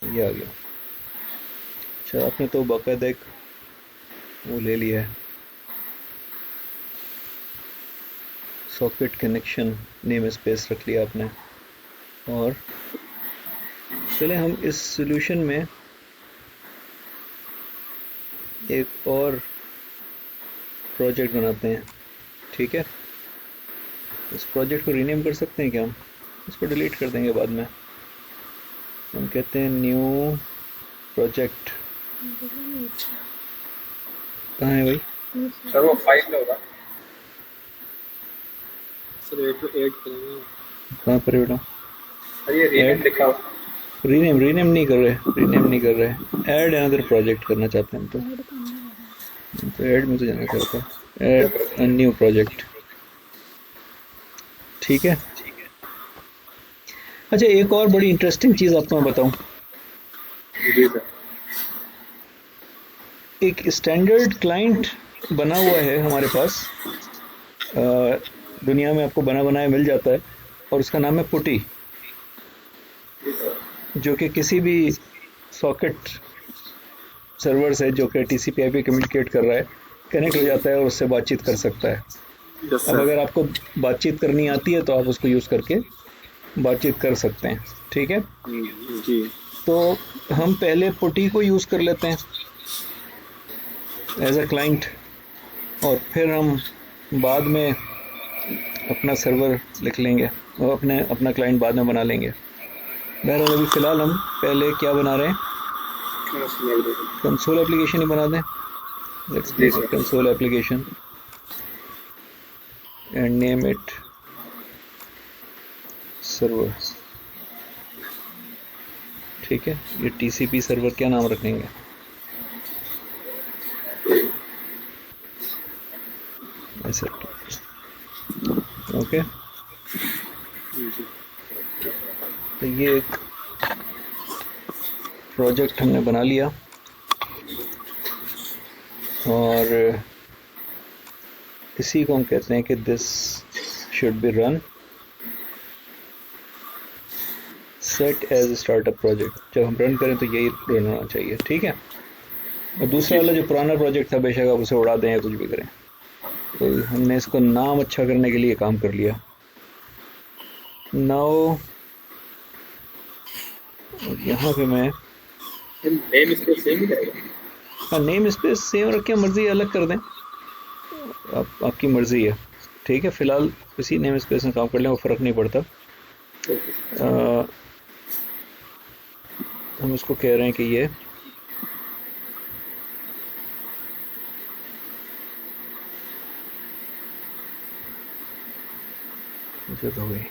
ये आ गया। अच्छा, आपने तो बाकायदा एक वो ले लिया है, सॉकेट कनेक्शन नेम स्पेस रख लिया आपने। और चले हम इस सॉल्यूशन में एक और प्रोजेक्ट बनाते हैं, ठीक है। इस प्रोजेक्ट को रीनेम कर सकते हैं क्या हम? इसको डिलीट कर देंगे बाद में। हम कहते हैं न्यू प्रोजेक्ट। कहाँ है भाई? सर वो फाइल में होगा सर, ऐड करेंगे। कहाँ पर है बेटा? सर ये रीनेम लिखा हुआ। रीनेम नहीं कर रहे, ऐड अनदर प्रोजेक्ट करना चाहते हैं हम तो ऐड में तो जाना चाहता है, ऐड अ न्यू प्रोजेक्ट, ठीक है। अच्छा, एक और बड़ी इंटरेस्टिंग चीज़ आपको मैं बताऊं। जी सर। एक स्टैंडर्ड क्लाइंट बना हुआ है हमारे पास, दुनिया में आपको बना बनाया मिल जाता है, और उसका नाम है पुटी, जो कि किसी भी सॉकेट सर्वर से जो कि टीसीपी आईपी कम्युनिकेट कर रहा है कनेक्ट हो जाता है और उससे बातचीत कर सकता है। अब अगर आपको बातचीत करनी आती है तो आप उसको यूज़ करके बातचीत कर सकते हैं, ठीक है। जी। तो हम पहले पुटी को यूज़ कर लेते हैं एज अ क्लाइंट, और फिर हम बाद में अपना सर्वर लिख लेंगे और अपना क्लाइंट बाद में बना लेंगे। बहरहाल अभी फ़िलहाल हम पहले क्या बना रहे हैं, कंसोल एप्लीकेशन ही बना दें। Let's make it console application and name it server, ठीक है। ये टीसीपी सर्वर क्या नाम रखेंगे? ऐसे, ओके। तो ये एक प्रोजेक्ट हमने बना लिया, और इसी को हम कहते हैं कि this should be run set as startup project. जब हम रन करें तो यही रन होना चाहिए, ठीक है। और दूसरा वाला जो पुराना प्रोजेक्ट था, बेशक आप उसे उड़ा दें या कुछ भी करें, तो हमने इसको नाम अच्छा करने के लिए काम कर लिया। नाउ यहाँ पे मैं नेम स्पेस सेम ही रहेगा। हाँ, नेम स्पेस सेम रखें, मर्जी अलग कर दें, आपकी मर्जी है, ठीक है। फिलहाल इसी नेम स्पेस में काम कर लें, वो फ़र्क नहीं पड़ता। हम इसको कह रहे हैं कि ये हो गई।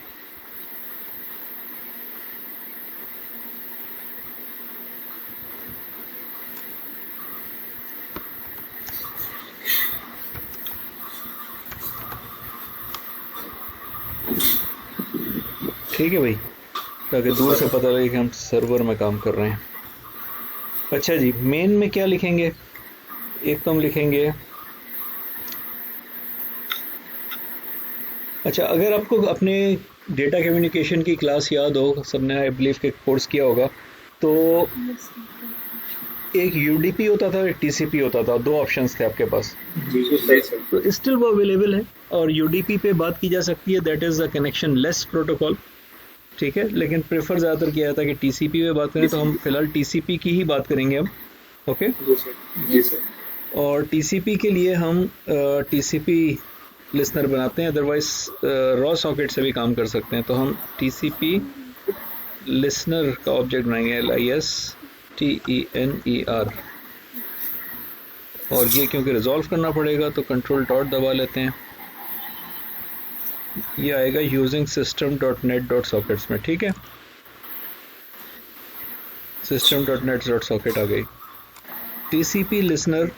ठीक है भाई, ताकि दूर से पता लगे कि हम सर्वर में काम कर रहे हैं। अच्छा जी, मेन में क्या लिखेंगे? एक तो हम लिखेंगे, अच्छा अगर आपको अपने डेटा कम्युनिकेशन की क्लास याद हो, सबने आई बिलीव के कोर्स किया होगा, तो एक यूडीपी होता था, एक टीसीपी होता था, दो ऑप्शंस थे आपके पास। तो स्टिल वो अवेलेबल है, और यूडीपी पे बात की जा सकती है, that is a connection less protocol, ठीक है। लेकिन प्रेफर ज़्यादातर किया जाता है कि टीसीपी पे बात करें, तो हम फिलहाल टीसीपी की ही बात करेंगे हम, ओके। जी सर। और टीसीपी के लिए हम टीसीपी लिसनर बनाते हैं, अदरवाइज रॉ सॉकेट से भी काम कर सकते हैं। तो हम टीसीपी लिसनर का ऑब्जेक्ट बनाएंगे, LISTENER, और ये क्योंकि रिजॉल्व करना पड़ेगा तो कंट्रोल डॉट दबा लेते हैं। ये आएगा यूजिंग system.net.sockets में, ठीक है। system.net.socket आ गई। टीसीपी लिसनर,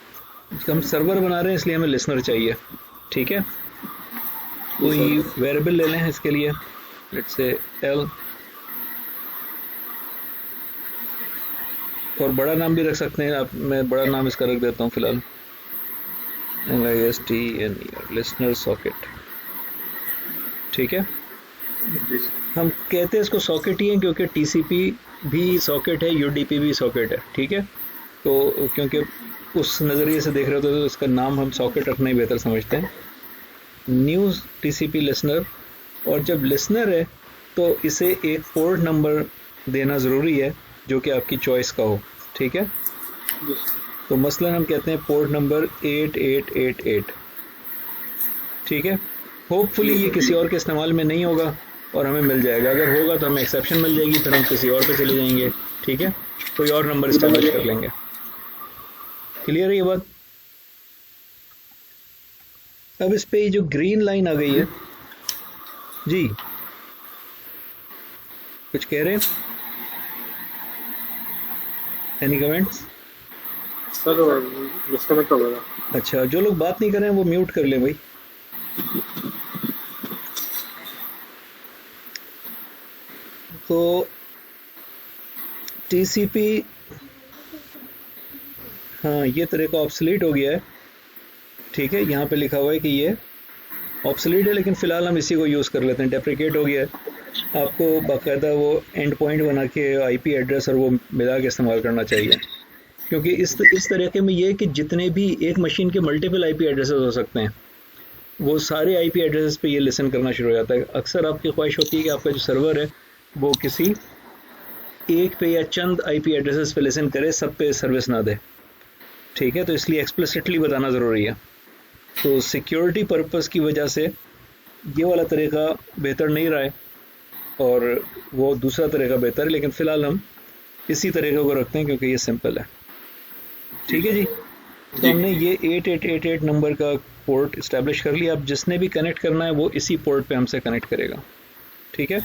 हम सर्वर बना रहे हैं इसलिए हमें लिसनर चाहिए, ठीक है। कोई वेरिएबल ले लें इसके लिए, लेट्स से L, और बड़ा नाम भी रख सकते हैं आप, मैं बड़ा नाम इसका रख देता हूँ फिलहाल, LISTENER लिसनर सॉकेट, ठीक है। हम कहते हैं इसको सॉकेट ही है क्योंकि टीसीपी भी सॉकेट है, यूडीपी भी सॉकेट है, ठीक है। तो क्योंकि उस नज़रिए से देख रहे होते तो इसका नाम हम सॉकेट रखना ही बेहतर समझते हैं। न्यू टीसीपी लिसनर, और जब लिसनर है तो इसे एक पोर्ट नंबर देना ज़रूरी है जो कि आपकी चॉइस का हो, ठीक है। तो मसलन हम कहते हैं पोर्ट नंबर 8888, ठीक है। होपफुली ये किसी और के इस्तेमाल में नहीं होगा और हमें मिल जाएगा, अगर होगा तो हमें एक्सेप्शन मिल जाएगी, फिर हम किसी और पे चले जाएंगे, ठीक है, कोई और नंबर इस्तेमाल कर लेंगे। क्लियर है ये बात? अब इस पे जो ग्रीन लाइन आ गई है जी, कुछ कह रहे हैं? Any comments? सर डिस्कनेक्ट हो गया। अच्छा, जो लोग बात नहीं कर रहे हैं वो म्यूट कर लें भाई। तो टीसीपी, हाँ ये तरीका ऑब्सोलीट हो गया है, ठीक है। यहाँ पे लिखा हुआ है कि ये ऑब्सोलीट है, लेकिन फ़िलहाल हम इसी को यूज़ कर लेते हैं। डेप्रिकेट हो गया है, आपको बाकायदा वो एंड पॉइंट बना के आईपी एड्रेस और वो मिला के इस्तेमाल करना चाहिए, क्योंकि इस तरीके में ये है कि जितने भी एक मशीन के मल्टीपल आईपी एड्रेसेस हो सकते हैं, वो सारे आईपी एड्रेसेस पे ये लिसन करना शुरू हो जाता है। अक्सर आपकी ख्वाहिश होती है कि आपका जो सर्वर है वो किसी एक पे या चंद आईपी एड्रेसेस पे लिसन करे, सब पे सर्विस ना दे, ठीक है। तो इसलिए एक्सप्लिसिटली बताना ज़रूरी है। तो सिक्योरिटी पर्पस की वजह से ये वाला तरीका बेहतर नहीं रहा है और वो दूसरा तरीका बेहतर है, लेकिन फ़िलहाल हम इसी तरीके को रखते हैं क्योंकि ये सिंपल है, ठीक है जी। तो हमने ये 8888 नंबर का पोर्ट इस्टेब्लिश कर लिया। अब जिसने भी कनेक्ट करना है वो इसी पोर्ट पे हमसे कनेक्ट करेगा, ठीक है।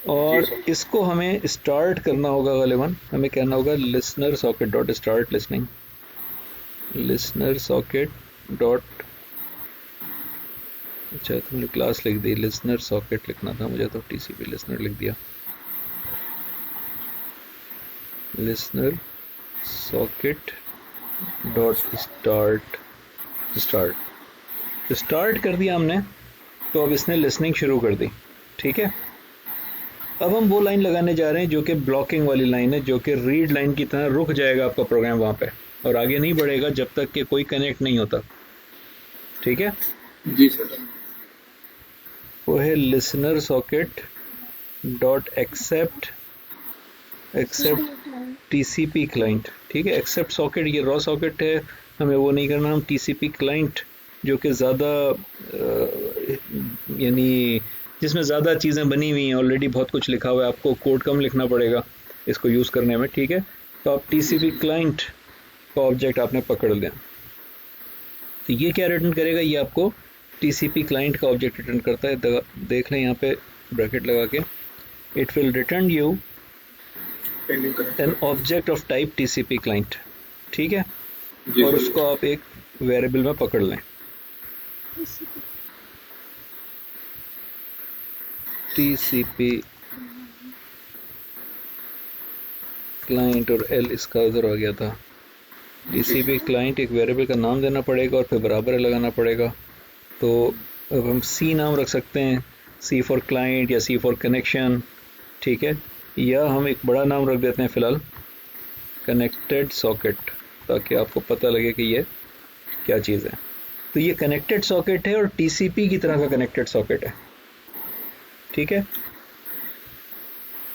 और इसको हमें स्टार्ट करना होगा, गालिबन हमें कहना होगा listener socket dot start listening, listener socket dot, अच्छा तुमने क्लास लिख दी, लिसनर सॉकेट लिखना था मुझे, तो टीसीपी लिसनर लिख दिया। लिसनर सॉकेट डॉट स्टार्ट कर दिया हमने। तो अब इसने लिसनिंग शुरू कर दी, ठीक है। अब हम वो लाइन लगाने जा रहे हैं जो कि ब्लॉकिंग वाली लाइन है, जो कि रीड लाइन की तरह रुक जाएगा आपका प्रोग्राम वहाँ पे और आगे नहीं बढ़ेगा जब तक कि कोई कनेक्ट नहीं होता, ठीक है जी सर। वो है listener socket dot accept TCP client, ठीक है। एक्सेप्ट सॉकेट ये रॉ सॉकेट है, हमें वो नहीं करना। हम टीसीपी क्लाइंट जो कि ज़्यादा यानी जिसमें ज़्यादा चीज़ें बनी हुई हैं, ऑलरेडी बहुत कुछ लिखा हुआ है, आपको कोड कम लिखना पड़ेगा इसको यूज़ करने में, ठीक है। तो आप टीसीपी क्लाइंट का ऑब्जेक्ट आपने पकड़ लिया, तो ये क्या रिटर्न करेगा, ये आपको टीसीपी क्लाइंट का ऑब्जेक्ट रिटर्न करता है। देख लें यहाँ पे ब्रैकेट लगा के, it will return you an object of type TCP client, ठीक है। और उसको आप एक वेरिएबल में पकड़ लें, टीसीपी क्लाइंट, और एल इसका उधर आ गया था। टीसीपी क्लाइंट एक वेरिएबल का नाम देना पड़ेगा और फिर बराबर लगाना पड़ेगा। तो अब हम सी नाम रख सकते हैं, सी फॉर क्लाइंट या सी फॉर कनेक्शन, ठीक है। या हम एक बड़ा नाम रख देते हैं फ़िलहाल, कनेक्टेड सॉकेट, ताकि आपको पता लगे कि ये क्या चीज़ है। तो ये कनेक्टेड सॉकेट है और टीसीपी की तरह का कनेक्टेड सॉकेट है, ठीक है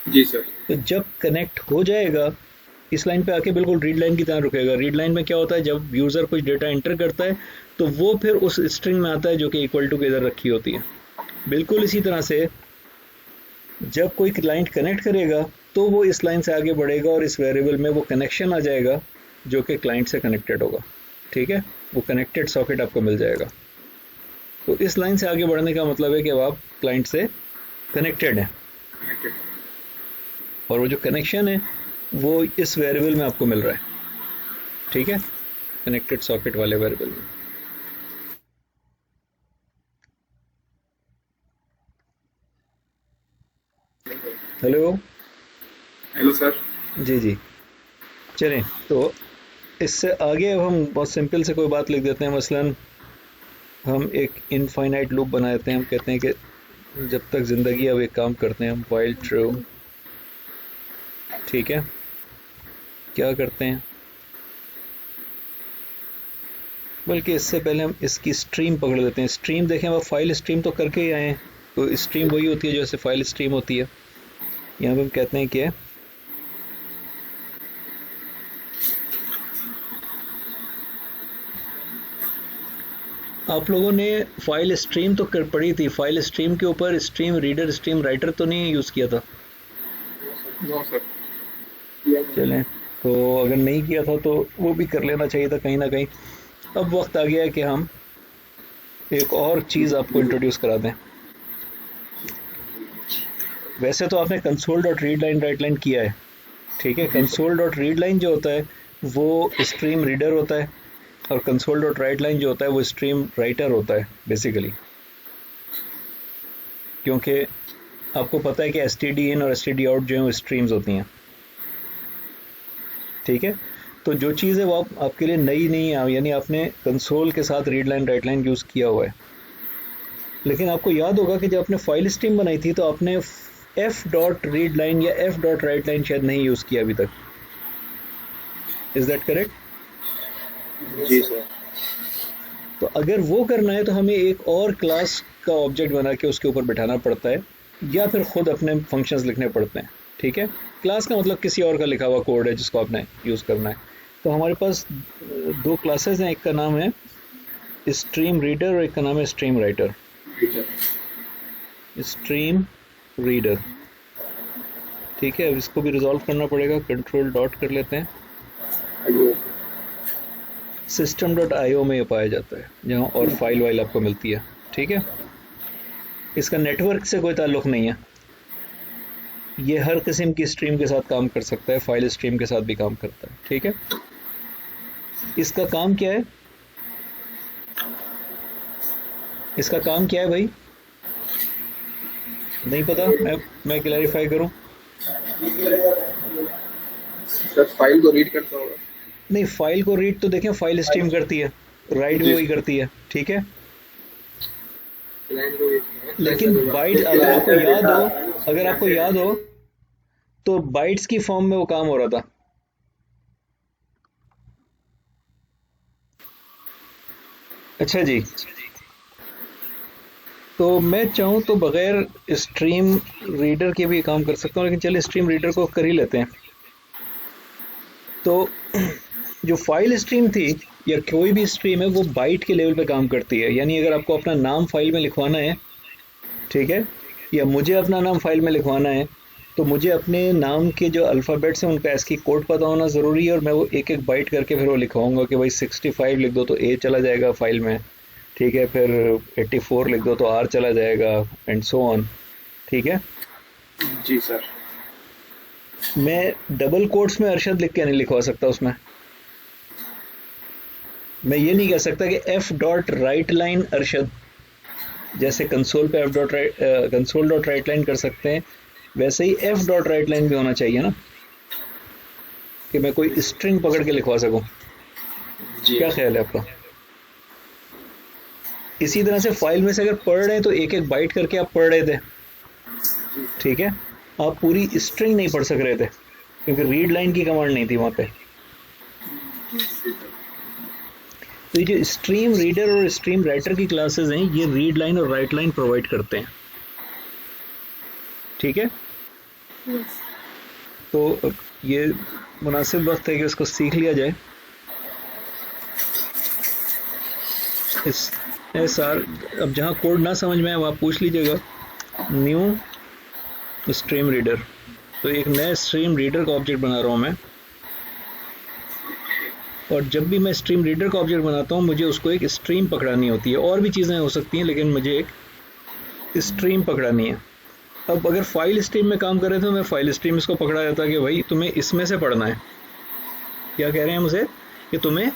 जी सर। तो जब कनेक्ट हो जाएगा इस लाइन पे आके बिल्कुल रीड लाइन की तरह रुकेगा। रीड लाइन में क्या होता है, जब यूज़र कुछ डेटा एंटर करता है तो वो फिर उस स्ट्रिंग में आता है जो कि इक्वल टू के इधर रखी होती है। बिल्कुल इसी तरह से जब कोई क्लाइंट कनेक्ट करेगा तो वो इस लाइन से आगे बढ़ेगा और इस वेरिएबल में वो कनेक्शन आ जाएगा जो कि क्लाइंट से कनेक्टेड होगा, ठीक है। वो कनेक्टेड सॉकेट आपको मिल जाएगा। तो इस लाइन से आगे बढ़ने का मतलब है कि अब आप क्लाइंट से कनेक्टेड हैं और वो जो कनेक्शन है वो इस वेरिएबल में आपको मिल रहा है, ठीक है, कनेक्टेड सॉकेट वाले वेरिएबल में। Hello sir. जी जी, चलें तो इससे आगे अब हम बहुत सिंपल से कोई बात लिख देते हैं। मसलन हम एक इनफाइनाइट लूप बना देते हैं। हम कहते हैं कि जब तक जिंदगी, अब एक काम करते हैं हम, वाइल ट्रू, ठीक है, क्या करते हैं, बल्कि इससे पहले हम इसकी स्ट्रीम पकड़ लेते हैं। स्ट्रीम देखें, अब फाइल स्ट्रीम तो करके ही आए हैं, तो स्ट्रीम वही होती है जो ऐसे फाइल स्ट्रीम होती है। यहाँ पे हम कहते हैं कि आप लोगों ने फाइल स्ट्रीम तो कर पढ़ी थी, फाइल स्ट्रीम के ऊपर स्ट्रीम रीडर स्ट्रीम राइटर तो नहीं यूज़ किया था? No sir. चलें, तो अगर नहीं किया था तो वो भी कर लेना चाहिए था कहीं ना कहीं। अब वक्त आ गया है कि हम एक और चीज़ आपको इंट्रोड्यूस करा दें। वैसे तो आपने console dot read line right line किया है, ठीक है। कंसोल डॉट रीड लाइन जो होता है वो स्ट्रीम रीडर होता है, और कंसोल डॉट राइट लाइन जो होता है वो स्ट्रीम राइटर होता है बेसिकली, क्योंकि आपको पता है कि एसटीडी इन और एसटीडी आउट जो है वो स्ट्रीम्स होती हैं, ठीक है। तो जो चीज़ है वो आपके लिए नई नहीं है, यानी आपने कंसोल के साथ read line right line use किया हुआ है। लेकिन आपको याद होगा कि जब आपने फाइल स्ट्रीम बनाई थी तो आपने एफ डॉट रीड लाइन या एफ डॉट राइट लाइन शायद नहीं यूज़ किया अभी तक। Is that correct? जी सर। तो अगर वो करना है तो हमें एक और क्लास का ऑब्जेक्ट बना के उसके ऊपर बिठाना पड़ता है, या फिर खुद अपने फंक्शंस लिखने पड़ते हैं, ठीक है। क्लास का मतलब किसी और का लिखा हुआ कोड है जिसको आपने यूज़ करना है। तो हमारे पास दो क्लासेस हैं, एक का नाम है स्ट्रीम रीडर और एक का नाम है स्ट्रीम राइटर। स्ट्रीम रीडर, ठीक है। अब इसको भी रिजॉल्व करना पड़ेगा, कंट्रोल डॉट कर लेते हैं। system डॉट IO में ये पाया जाता है, जहाँ और फाइल वाइल आपको मिलती है, ठीक है। इसका नेटवर्क से कोई ताल्लुक नहीं है, ये हर किस्म की स्ट्रीम के साथ काम कर सकता है, फाइल स्ट्रीम के साथ भी काम करता है, ठीक है। इसका काम क्या है, इसका काम क्या है भाई, नहीं पता? मैं क्लैरिफाई करूं? सर फाइल को रीड करता होगा? नहीं, फाइल को रीड तो देखें फाइल स्ट्रीम करती है, राइट भी वही करती है, ठीक है। लेकिन बाइट, अगर आपको याद हो तो बाइट्स की फॉर्म में वो काम हो रहा था। अच्छा जी, तो मैं चाहूँ तो बगैर स्ट्रीम रीडर के भी काम कर सकता हूँ, लेकिन चलिए स्ट्रीम रीडर को कर ही लेते हैं। तो जो फाइल स्ट्रीम थी या कोई भी स्ट्रीम है वो बाइट के लेवल पे काम करती है, यानी अगर आपको अपना नाम फाइल में लिखवाना है, ठीक है, या मुझे अपना नाम फाइल में लिखवाना है, तो मुझे अपने नाम के जो अल्फ़ाबेट्स हैं उनका एस्की कोड पता होना ज़रूरी है, और मैं वो एक एक बाइट करके फिर वो लिखवाऊंगा कि भाई 65 लिख दो तो A चला जाएगा फाइल में, ठीक है, फिर 84 लिख दो तो R चला जाएगा, एंड सो ऑन, ठीक है। जी सर। मैं डबल कोट्स में अरशद लिख के नहीं लिखवा सकता उसमें। मैं ये नहीं कह सकता कि F dot write line Arshad, जैसे कंसोल पे कंसोल डॉट राइट लाइन कर सकते हैं, वैसे ही F डॉट राइट लाइन भी होना चाहिए ना, कि मैं कोई स्ट्रिंग पकड़ के लिखवा सकूं। क्या ख्याल है आपका? इसी तरह से फाइल में से अगर पढ़ रहे हैं तो एक एक बाइट करके आप पढ़ रहे थे, ठीक है, आप पूरी स्ट्रिंग नहीं पढ़ सक रहे थे क्योंकि रीड लाइन की कमांड नहीं थी वहां पे। तो ये जो स्ट्रीम रीडर और स्ट्रीम राइटर की क्लासेस हैं, ये रीड लाइन और राइट लाइन प्रोवाइड करते हैं, ठीक है। तो ये मुनासिब वक्त है कि उसको सीख लिया जाए। इस SR, अब जहाँ कोड ना समझ में आए वहाँ पूछ लीजिएगा, न्यू स्ट्रीम रीडर। तो एक नया स्ट्रीम रीडर का ऑब्जेक्ट बना रहा हूँ मैं, और जब भी मैं स्ट्रीम रीडर का ऑब्जेक्ट बनाता हूँ मुझे उसको एक स्ट्रीम पकड़ानी होती है, और भी चीज़ें हो सकती हैं लेकिन मुझे एक स्ट्रीम पकड़ानी है। अब अगर फाइल स्ट्रीम में काम कर रहे थे तो मैं फाइल स्ट्रीम इसको पकड़ा जाता कि भाई तुम्हें इसमें से पढ़ना है। क्या कह रहे हैं मुझे कि तुम्हें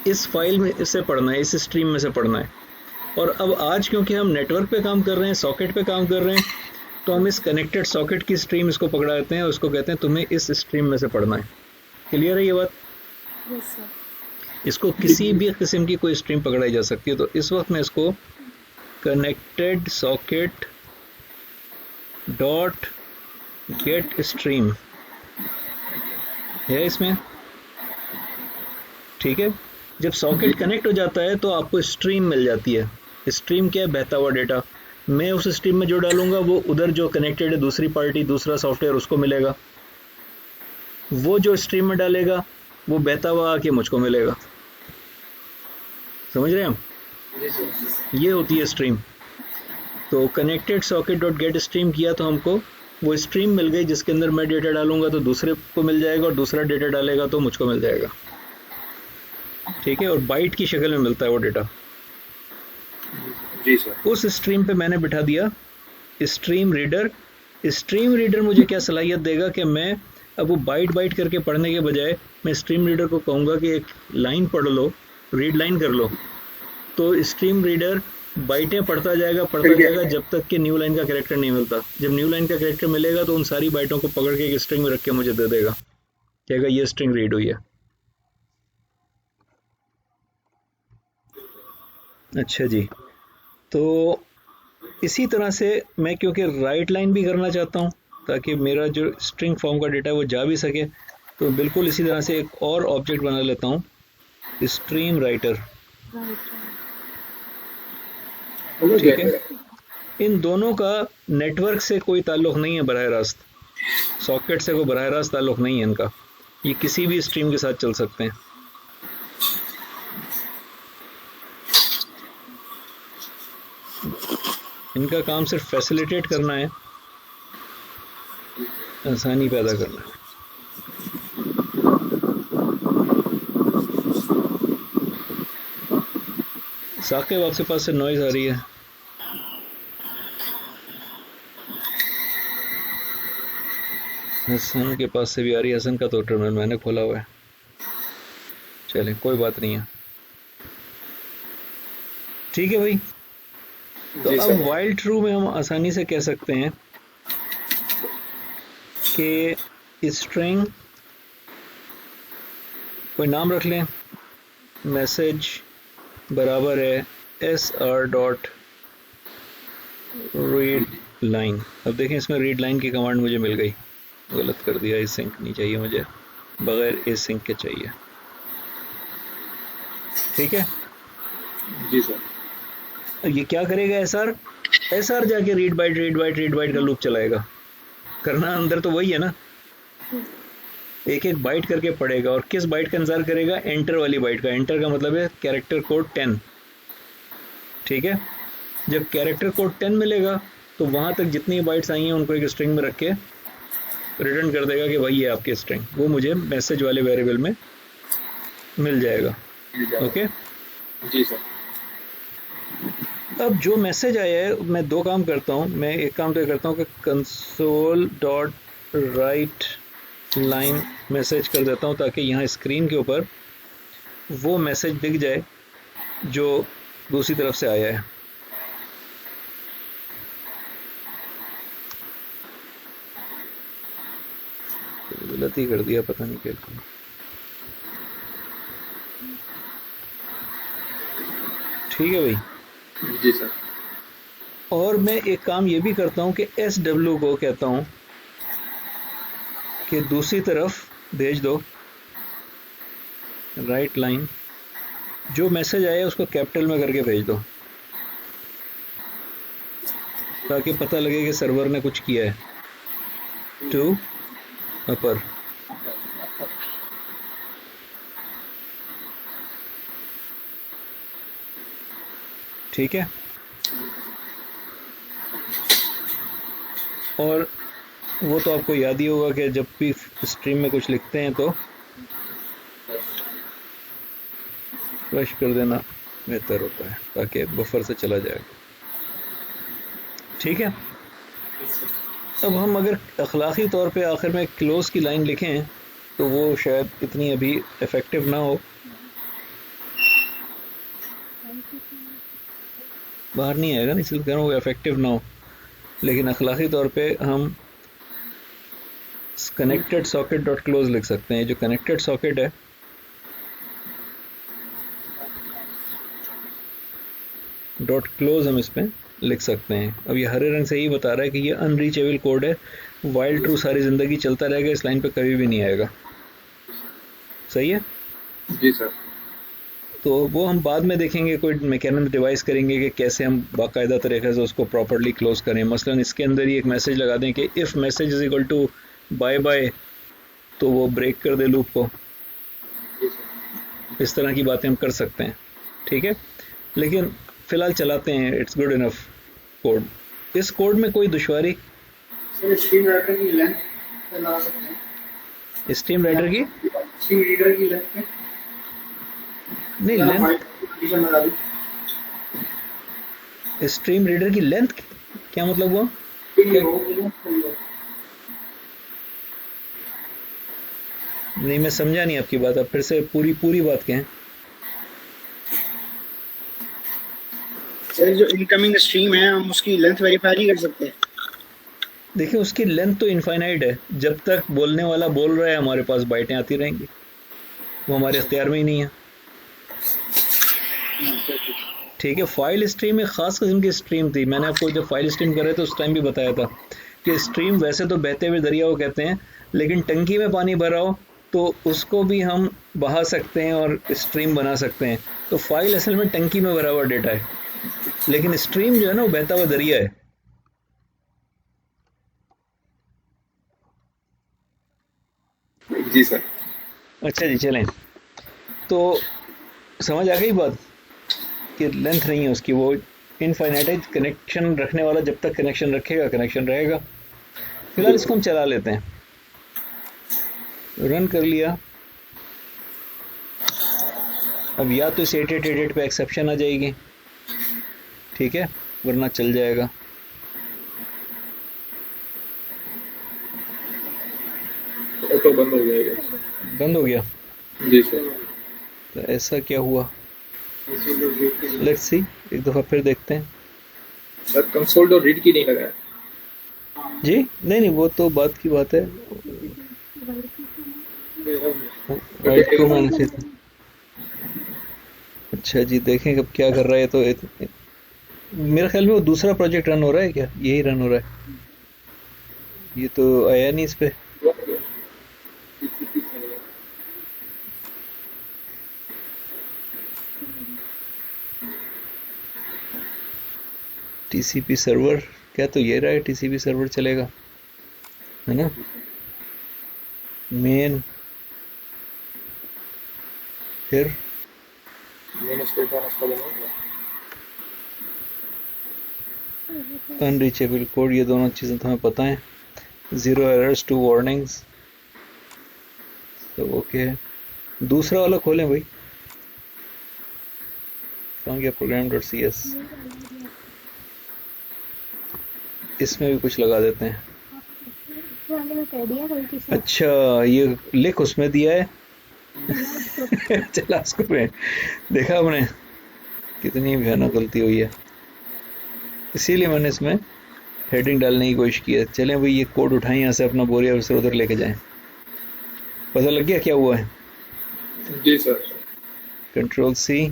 इस फाइल में इससे पढ़ना है, इस स्ट्रीम में से पढ़ना है। और अब आज क्योंकि हम नेटवर्क पे काम कर रहे हैं, सॉकेट पे काम कर रहे हैं, तो हम इस कनेक्टेड सॉकेट की स्ट्रीम इसको पकड़ा देते हैं और उसको कहते हैं तुम्हें इस स्ट्रीम में से पढ़ना है। क्लियर है ये बात? Yes sir. इसको किसी भी किस्म की कोई स्ट्रीम पकड़ाई जा सकती है। तो इस वक्त मैं इसको connected socket dot gate stream है इसमें, ठीक है। जब सॉकेट कनेक्ट हो जाता है तो आपको स्ट्रीम मिल जाती है। स्ट्रीम क्या है? बहता हुआ डेटा। मैं उस स्ट्रीम में जो डालूंगा वो उधर जो कनेक्टेड है दूसरी पार्टी, दूसरा सॉफ्टवेयर, उसको मिलेगा। वो जो स्ट्रीम में डालेगा वो बहता हुआ आके मुझको मिलेगा। समझ रहे हैं हम? ये होती है स्ट्रीम। तो connected socket dot gate stream किया तो हमको वो स्ट्रीम मिल गई जिसके अंदर मैं डेटा डालूंगा तो दूसरे को मिल जाएगा और दूसरा डेटा डालेगा तो मुझको मिल जाएगा, ठीक है। और बाइट की शक्ल में मिलता है वो डेटा। जी सर। उस स्ट्रीम पे मैंने बिठा दिया स्ट्रीम रीडर। स्ट्रीम रीडर मुझे क्या सलाहियत देगा कि मैं अब वो बाइट बाइट करके पढ़ने के बजाय मैं स्ट्रीम रीडर को कहूँगा कि एक लाइन पढ़ लो, रीड लाइन कर लो। तो स्ट्रीम रीडर बाइटें पढ़ता जाएगा जब तक कि न्यू लाइन का कैरेक्टर नहीं मिलता। जब न्यू लाइन का कैरेक्टर मिलेगा तो उन सारी बाइटों को पकड़ के एक स्ट्रिंग में रख के मुझे दे देगा, कहेगा ये स्ट्रिंग रीड हुई है। अच्छा जी, तो इसी तरह से मैं क्योंकि राइट लाइन भी करना चाहता हूँ ताकि मेरा जो स्ट्रिंग फॉर्म का डेटा है वो जा भी सके, तो बिल्कुल इसी तरह से एक और ऑब्जेक्ट बना लेता हूँ, स्ट्रीम राइटर। ठीक है। इन दोनों का नेटवर्क से कोई ताल्लुक नहीं है, बराह रास्त सॉकेट से कोई बराह रास्त ताल्लुक नहीं है इनका। ये किसी भी स्ट्रीम के साथ चल सकते हैं। इनका काम सिर्फ फैसिलिटेट करना है, आसानी पैदा करना है। साकिब आपके पास से नॉइज आ रही है। हसन के पास से भी आ रही है। हसन का तो टर्मिनल मैंने खोला हुआ है। चलें, कोई बात नहीं है। ठीक है भाई। तो अब वाइल ट्रू में हम आसानी से कह सकते हैं कि स्ट्रिंग कोई नाम रख लें, मैसेज बराबर है SR डॉट रीड लाइन। अब देखें इसमें रीड लाइन की कमांड मुझे मिल गई। गलत कर दिया, एसिंक नहीं चाहिए मुझे, बगैर एसिंक के चाहिए। ठीक है जी सर। ये क्या करेगा? SR जाके रीड बाइट का लूप चलाएगा। करना अंदर तो वही है ना, एक एक बाइट करके पढ़ेगा। और किस बाइट का इंतजार करेगा? एंटर वाली बाइट का। एंटर का मतलब है कैरेक्टर कोड 10। ठीक है। जब कैरेक्टर कोड 10 मिलेगा तो वहां तक जितनी बाइट्स आई हैं उनको एक स्ट्रिंग में रख के रिटर्न कर देगा कि भाई ये आपकी स्ट्रिंग। वो मुझे मैसेज वाले वेरिएबल में मिल जाएगा। ओके जी सर। अब जो मैसेज आया है, मैं दो काम करता हूँ। मैं एक काम तो करता हूँ कि console dot write line message कर देता हूँ ताकि यहाँ स्क्रीन के ऊपर वो मैसेज दिख जाए जो दूसरी तरफ से आया है। गलती कर दिया, पता नहीं क्या। ठीक है भाई। जी सर। और मैं एक काम ये भी करता हूँ कि SW को कहता हूँ कि दूसरी तरफ भेज दो राइट लाइन। जो मैसेज आया उसको कैपिटल में करके भेज दो ताकि पता लगे कि सर्वर ने कुछ किया है। टू अपर। ठीक है। और वो तो आपको याद ही होगा कि जब भी स्ट्रीम में कुछ लिखते हैं तो फ्लश कर देना बेहतर होता है ताकि बफर से चला जाएगा। ठीक है। अब हम अगर अखलाकी तौर पे आखिर में क्लोज की लाइन लिखें तो वो शायद इतनी अभी इफेक्टिव ना हो। बाहर नहीं आएगा ना, इसलिए कह रहा हूँ इफेक्टिव ना हो। लेकिन अखलाकी तौर पे हम कनेक्टेड सॉकेट डॉट क्लोज लिख सकते हैं। जो कनेक्टेड सॉकेट है डॉट क्लोज हम इस पर लिख सकते हैं। अब ये हरे रंग से ही बता रहा है कि ये अनरीचेबल कोड है, वाइल ट्रू सारी ज़िंदगी चलता रहेगा, इस लाइन पे कभी भी नहीं आएगा। सही है जी सर। तो वो हम बाद में देखेंगे, कोई मैकेनिज्म डिवाइस करेंगे कि कैसे हम बाकायदा तरीके से उसको प्रॉपरली क्लोज करें। मसलन इसके अंदर ही एक मैसेज लगा दें कि if message is equal to bye bye, तो वो ब्रेक कर दे लूप को। इस तरह की बातें हम कर सकते हैं, ठीक है। लेकिन फ़िलहाल चलाते हैं, इट्स गुड इनफ कोड। इस कोड में कोई दुश्वारी? स्ट्रीम राइटर की लेंथ ला सकते हैं। स्ट्रीम राइटर की स्ट्रीम रीडर की लेंथ नहीं, लेंथ स्ट्रीम रीडर की लेंथ क्या मतलब हुआ? नहीं, मैं समझा नहीं आपकी बात, आप फिर से पूरी बात कहें। सर जो इनकमिंग स्ट्रीम है हम उसकी लेंथ वेरीफाई नहीं कर सकते? देखिए उसकी लेंथ तो इनफाइनाइट है, जब तक बोलने वाला बोल रहा है हमारे पास बाइटें आती रहेंगी, वो हमारे अख्तियार में ही नहीं है, ठीक है। फाइल स्ट्रीम एक खास किस्म की स्ट्रीम थी, मैंने आपको जब फाइल स्ट्रीम कर रहे थे उस टाइम भी बताया था कि स्ट्रीम वैसे तो बहते हुए दरिया को कहते हैं, लेकिन टंकी में पानी भरा हो तो उसको भी हम बहा सकते हैं और स्ट्रीम बना सकते हैं। तो फाइल असल में टंकी में भरा हुआ डेटा है, लेकिन स्ट्रीम जो है ना वो बहता हुआ दरिया है। जी सर। अच्छा जी, चलें। तो समझ आ गई बात कि लेंथ नहीं है उसकी, वो इनफाइनाइट कनेक्शन रखने वाला जब तक कनेक्शन रखेगा कनेक्शन रहेगा। फिलहाल इसको हम चला लेते हैं, रन कर लिया। अब या तो इस 8888 पे एक्सेप्शन आ जाएगी, ठीक है, वरना चल जाएगा। ऑटो बंद हो जाएगा। बंद हो गया जी सर। तो ऐसा क्या हुआ? लेट्स सी, एक दफ़ा फिर देखते हैं। सर कंसोल और रीड की नहीं लगाया जी नहीं, वो तो बात की बात है। राइट टू मैंने से अच्छा जी, देखें अब क्या कर रहा है। तो मेरे ख्याल में वो दूसरा प्रोजेक्ट रन हो रहा है क्या? यही रन हो रहा है, ये तो आया नहीं इस पे। टीसीपी सर्वर क्या, तो ये रहा है टीसीपी सर्वर चलेगा, है ना। मेन फिर अनरीचेबल कोड, ये दोनों चीज़ें तो हमें पता है। 0 एरर्स 2 वार्निंग्स, तो ओके। दूसरा वाला खोलें भाई, program.cs, इसमें भी कुछ लगा देते हैं। अच्छा, ये लिख उसमें दिया है चला उसको में देखा आपने कितनी भयानक गलती हुई है, इसीलिए मैंने इसमें हेडिंग डालने की कोशिश की है। चलें भाई, ये कोड उठाएं यहाँ से, अपना बोरिया उधर उधर लेके जाएं। पता लग गया क्या हुआ है? जी सर। कंट्रोल सी,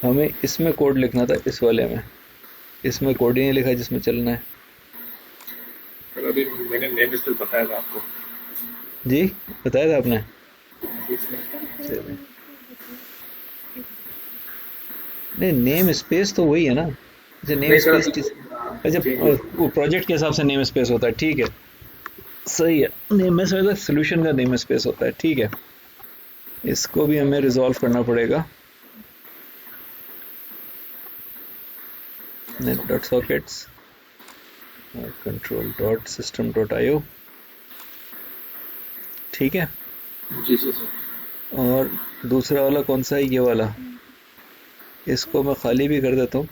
हमें इसमें कोड लिखना था, इस वाले में। इसमें कोड ही नहीं लिखा जिसमें चलना है। अभी मैंने नेम स्पेस बताया था आपको। जी बताया था आपने। नहीं, नेम स्पेस तो वही है ना। अच्छा, नेम स्पेस, अच्छा वो प्रोजेक्ट के हिसाब से नेम स्पेस होता है, ठीक है, सही है। नहीं, मैं समझता सोल्यूशन का नेम स्पेस होता है, ठीक है। इसको भी हमें रिजॉल्व करना पड़ेगा। net.sockets और control.system.io, ठीक है। जी सर। और दूसरा वाला कौन सा है? ये वाला, इसको मैं खाली भी कर देता हूँ।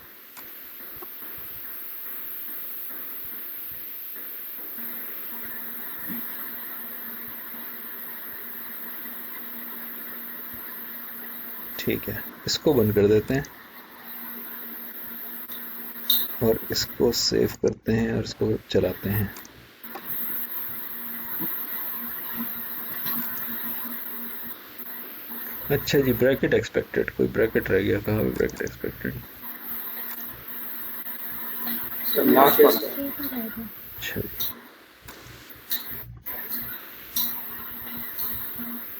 ठीक है, इसको बंद कर देते हैं और इसको सेव करते हैं और इसको चलाते हैं। अच्छा जी, ब्रैकेट एक्सपेक्टेड, कोई ब्रैकेट रह गया, कहाँ पे ब्रैकेट एक्सपेक्टेड? लास्ट पास अच्छा जी,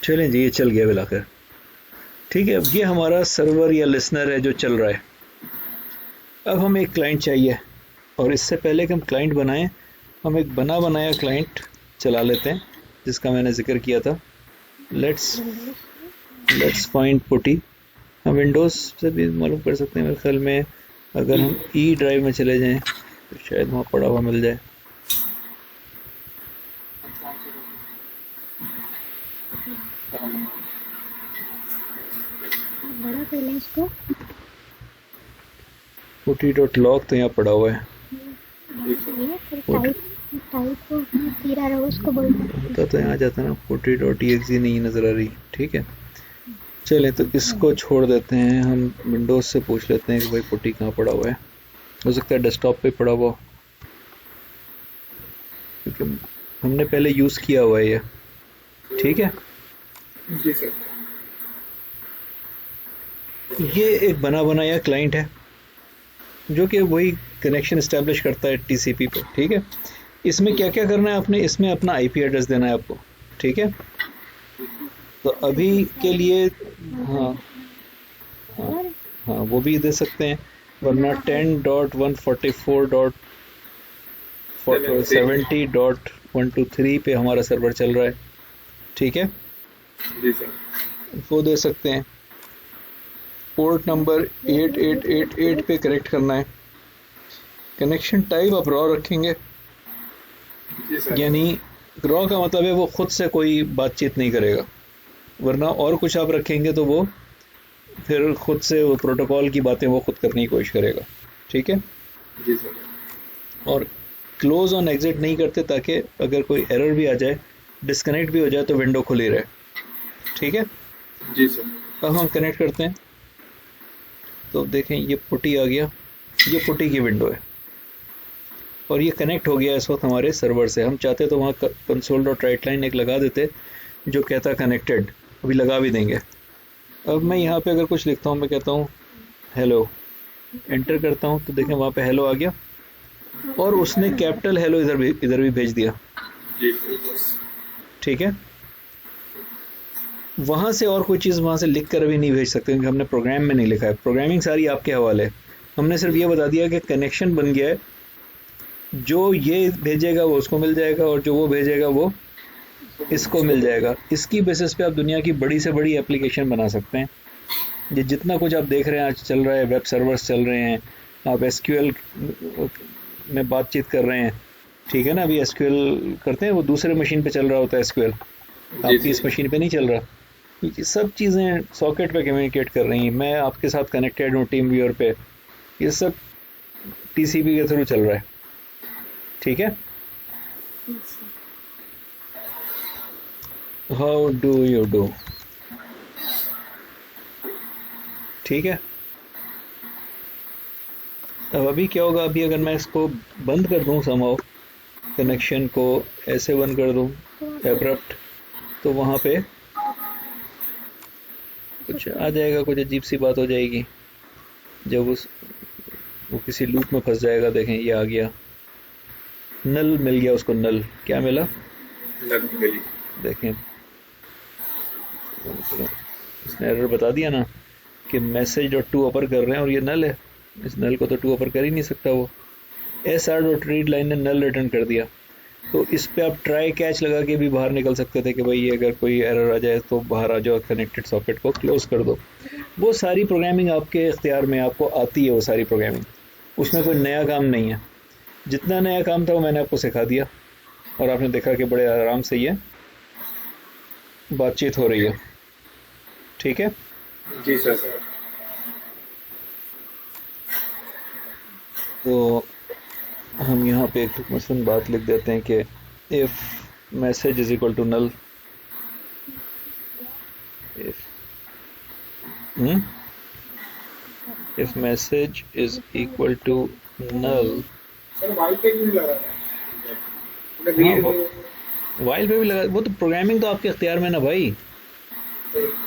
चलें जी, ये चल गया मिलाकर। ठीक है, अब ये हमारा सर्वर या लिसनर है जो चल रहा है। अब हमें एक क्लाइंट चाहिए, और इससे पहले कि हम क्लाइंट बनाएं, हम एक बना बनाया क्लाइंट चला लेते हैं जिसका मैंने जिक्र किया था। लेट्स फाइंड पुटी। हम विंडोज़ से भी मालूम कर सकते हैं मेरे ख्याल में। अगर हम ई ड्राइव में चले जाएं तो शायद वहाँ पड़ा हुआ मिल जाए। बड़ा कर लें इसको। puty.log तो यहाँ पड़ा हुआ है। टाइप को तीरा रहो उसको बोलते हैं। होता तो यहाँ जाता ना, puty.exe नहीं नज़र आ रही। ठीक है, चलें तो इसको छोड़ देते हैं। हम विंडोज़ से पूछ लेते हैं कि भाई पुटी कहाँ पड़ा हुआ है। हो सकता है डेस्कटॉप पे पड़ा हुआ, क्योंकि हमने पहले यूज़ किया हुआ है ये। ठीक है, जी सर। ये एक बना बनाया क्लाइंट है जो कि वही कनेक्शन इस्टेब्लिश करता है टीसीपी पे। ठीक है, इसमें क्या क्या करना है आपने, इसमें अपना आईपी एड्रेस देना है आपको। ठीक है, तो अभी के लिए हाँ हाँ हाँ वो भी दे सकते हैं, वरना 10.144.70.123 पे हमारा सर्वर चल रहा है। ठीक है, जी सर। वो दे सकते हैं। पोर्ट नंबर 8888 पे कनेक्ट करना है। कनेक्शन टाइप आप रॉ रखेंगे, जी सर। यानी रॉ का मतलब है वो खुद से कोई बातचीत नहीं करेगा, वरना और कुछ आप रखेंगे तो वो फिर खुद से वो प्रोटोकॉल की बातें वो खुद करने की कोशिश करेगा। ठीक है, जी सर। और क्लोज ऑन एग्जिट नहीं करते ताकि अगर कोई एरर भी आ जाए, डिस्कनेक्ट भी हो जाए तो विंडो खुली रहे। ठीक है, जी सर। अब हम कनेक्ट करते हैं तो देखें ये पुटी आ गया, ये पुटी की विंडो है और ये कनेक्ट हो गया इस वक्त हमारे सर्वर से। हम चाहते तो वहाँ console.writeline एक लगा देते जो कहता कनेक्टेड, अभी लगा भी देंगे। अब मैं यहाँ पे अगर कुछ लिखता हूँ, मैं कहता हूँ हेलो, एंटर करता हूँ तो देखें वहाँ पे हेलो आ गया और उसने कैपिटल हेलो इधर भी भेज दिया। जी। ठीक है, वहाँ से और कोई चीज़ वहाँ से लिख कर अभी नहीं भेज सकते क्योंकि हमने प्रोग्राम में नहीं लिखा है। प्रोग्रामिंग सारी आपके हवाले है। हमने सिर्फ ये बता दिया कि कनेक्शन बन गया है, जो ये भेजेगा वो उसको मिल जाएगा और जो वो भेजेगा वो इसको मिल जाएगा। इसकी बेसिस पे आप दुनिया की बड़ी से बड़ी एप्लीकेशन बना सकते हैं। ये जितना कुछ आप देख रहे हैं आज चल रहा है, वेब सर्वर्स चल रहे हैं, आप एसक्यूएल में बातचीत कर रहे हैं। ठीक है ना, अभी एसक्यूएल करते हैं वो दूसरे मशीन पे चल रहा होता है एसक्यूएल, आपकी इस मशीन पे नहीं चल रहा। ये सब चीज़ें सॉकेट पे कम्युनिकेट कर रही हैं। मैं आपके साथ कनेक्टेड हूँ टीम व्यूअर पे, ये सब टीसीपी के थ्रू चल रहा है। ठीक है, हाउ डू यू डू। ठीक है, अब अभी क्या होगा, अभी अगर मैं इसको बंद कर दूं, समहाउ कनेक्शन को ऐसे बंद कर दूं एब्रप्ट, तो वहाँ पे कुछ आ जाएगा, कुछ अजीब सी बात हो जाएगी जब वो किसी लूप में फंस जाएगा। देखें ये आ गया, नल मिल गया उसको। नल क्या मिला, नल मिली। देखें इसने एरर बता दिया ना कि मैसेज डॉट टू अपर कर रहे हैं और ये नल है। इस नल को तो टू अपर कर ही नहीं सकता वो। SR.read लाइन ने नल रिटर्न कर दिया। तो इस पे आप ट्राई कैच लगा के भी बाहर निकल सकते थे कि भाई ये अगर कोई एरर आ जाए तो बाहर आ जाओ, कनेक्टेड सॉकेट को क्लोज कर दो। वो सारी प्रोग्रामिंग आपके इख्तियार में, आपको आती है वो सारी प्रोग्रामिंग, उसमें कोई नया काम नहीं है। जितना नया काम था वो मैंने आपको सिखा दिया और आपने देखा कि बड़े आराम से ये बातचीत हो रही है। ठीक है, जी सर। तो हम यहाँ पे एक मसलन बात लिख देते हैं कि if message is equal to null, if message is equal to null. Sir while पे क्यों लगा वाइल पे भी लगा, वो तो प्रोग्रामिंग तो आपके इख्तियार में ना भाई।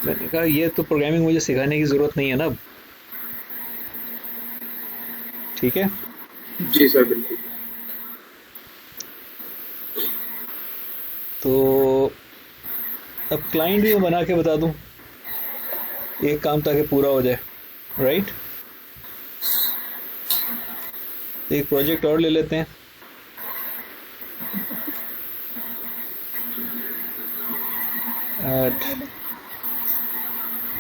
मैंने कहा ये तो प्रोग्रामिंग मुझे सिखाने की ज़रूरत नहीं है ना अब, ठीक है। जी सर बिल्कुल। तो अब क्लाइंट भी मैं बना के बता दूं, एक काम ताकि पूरा हो जाए, राइट। एक प्रोजेक्ट और ले लेते हैं।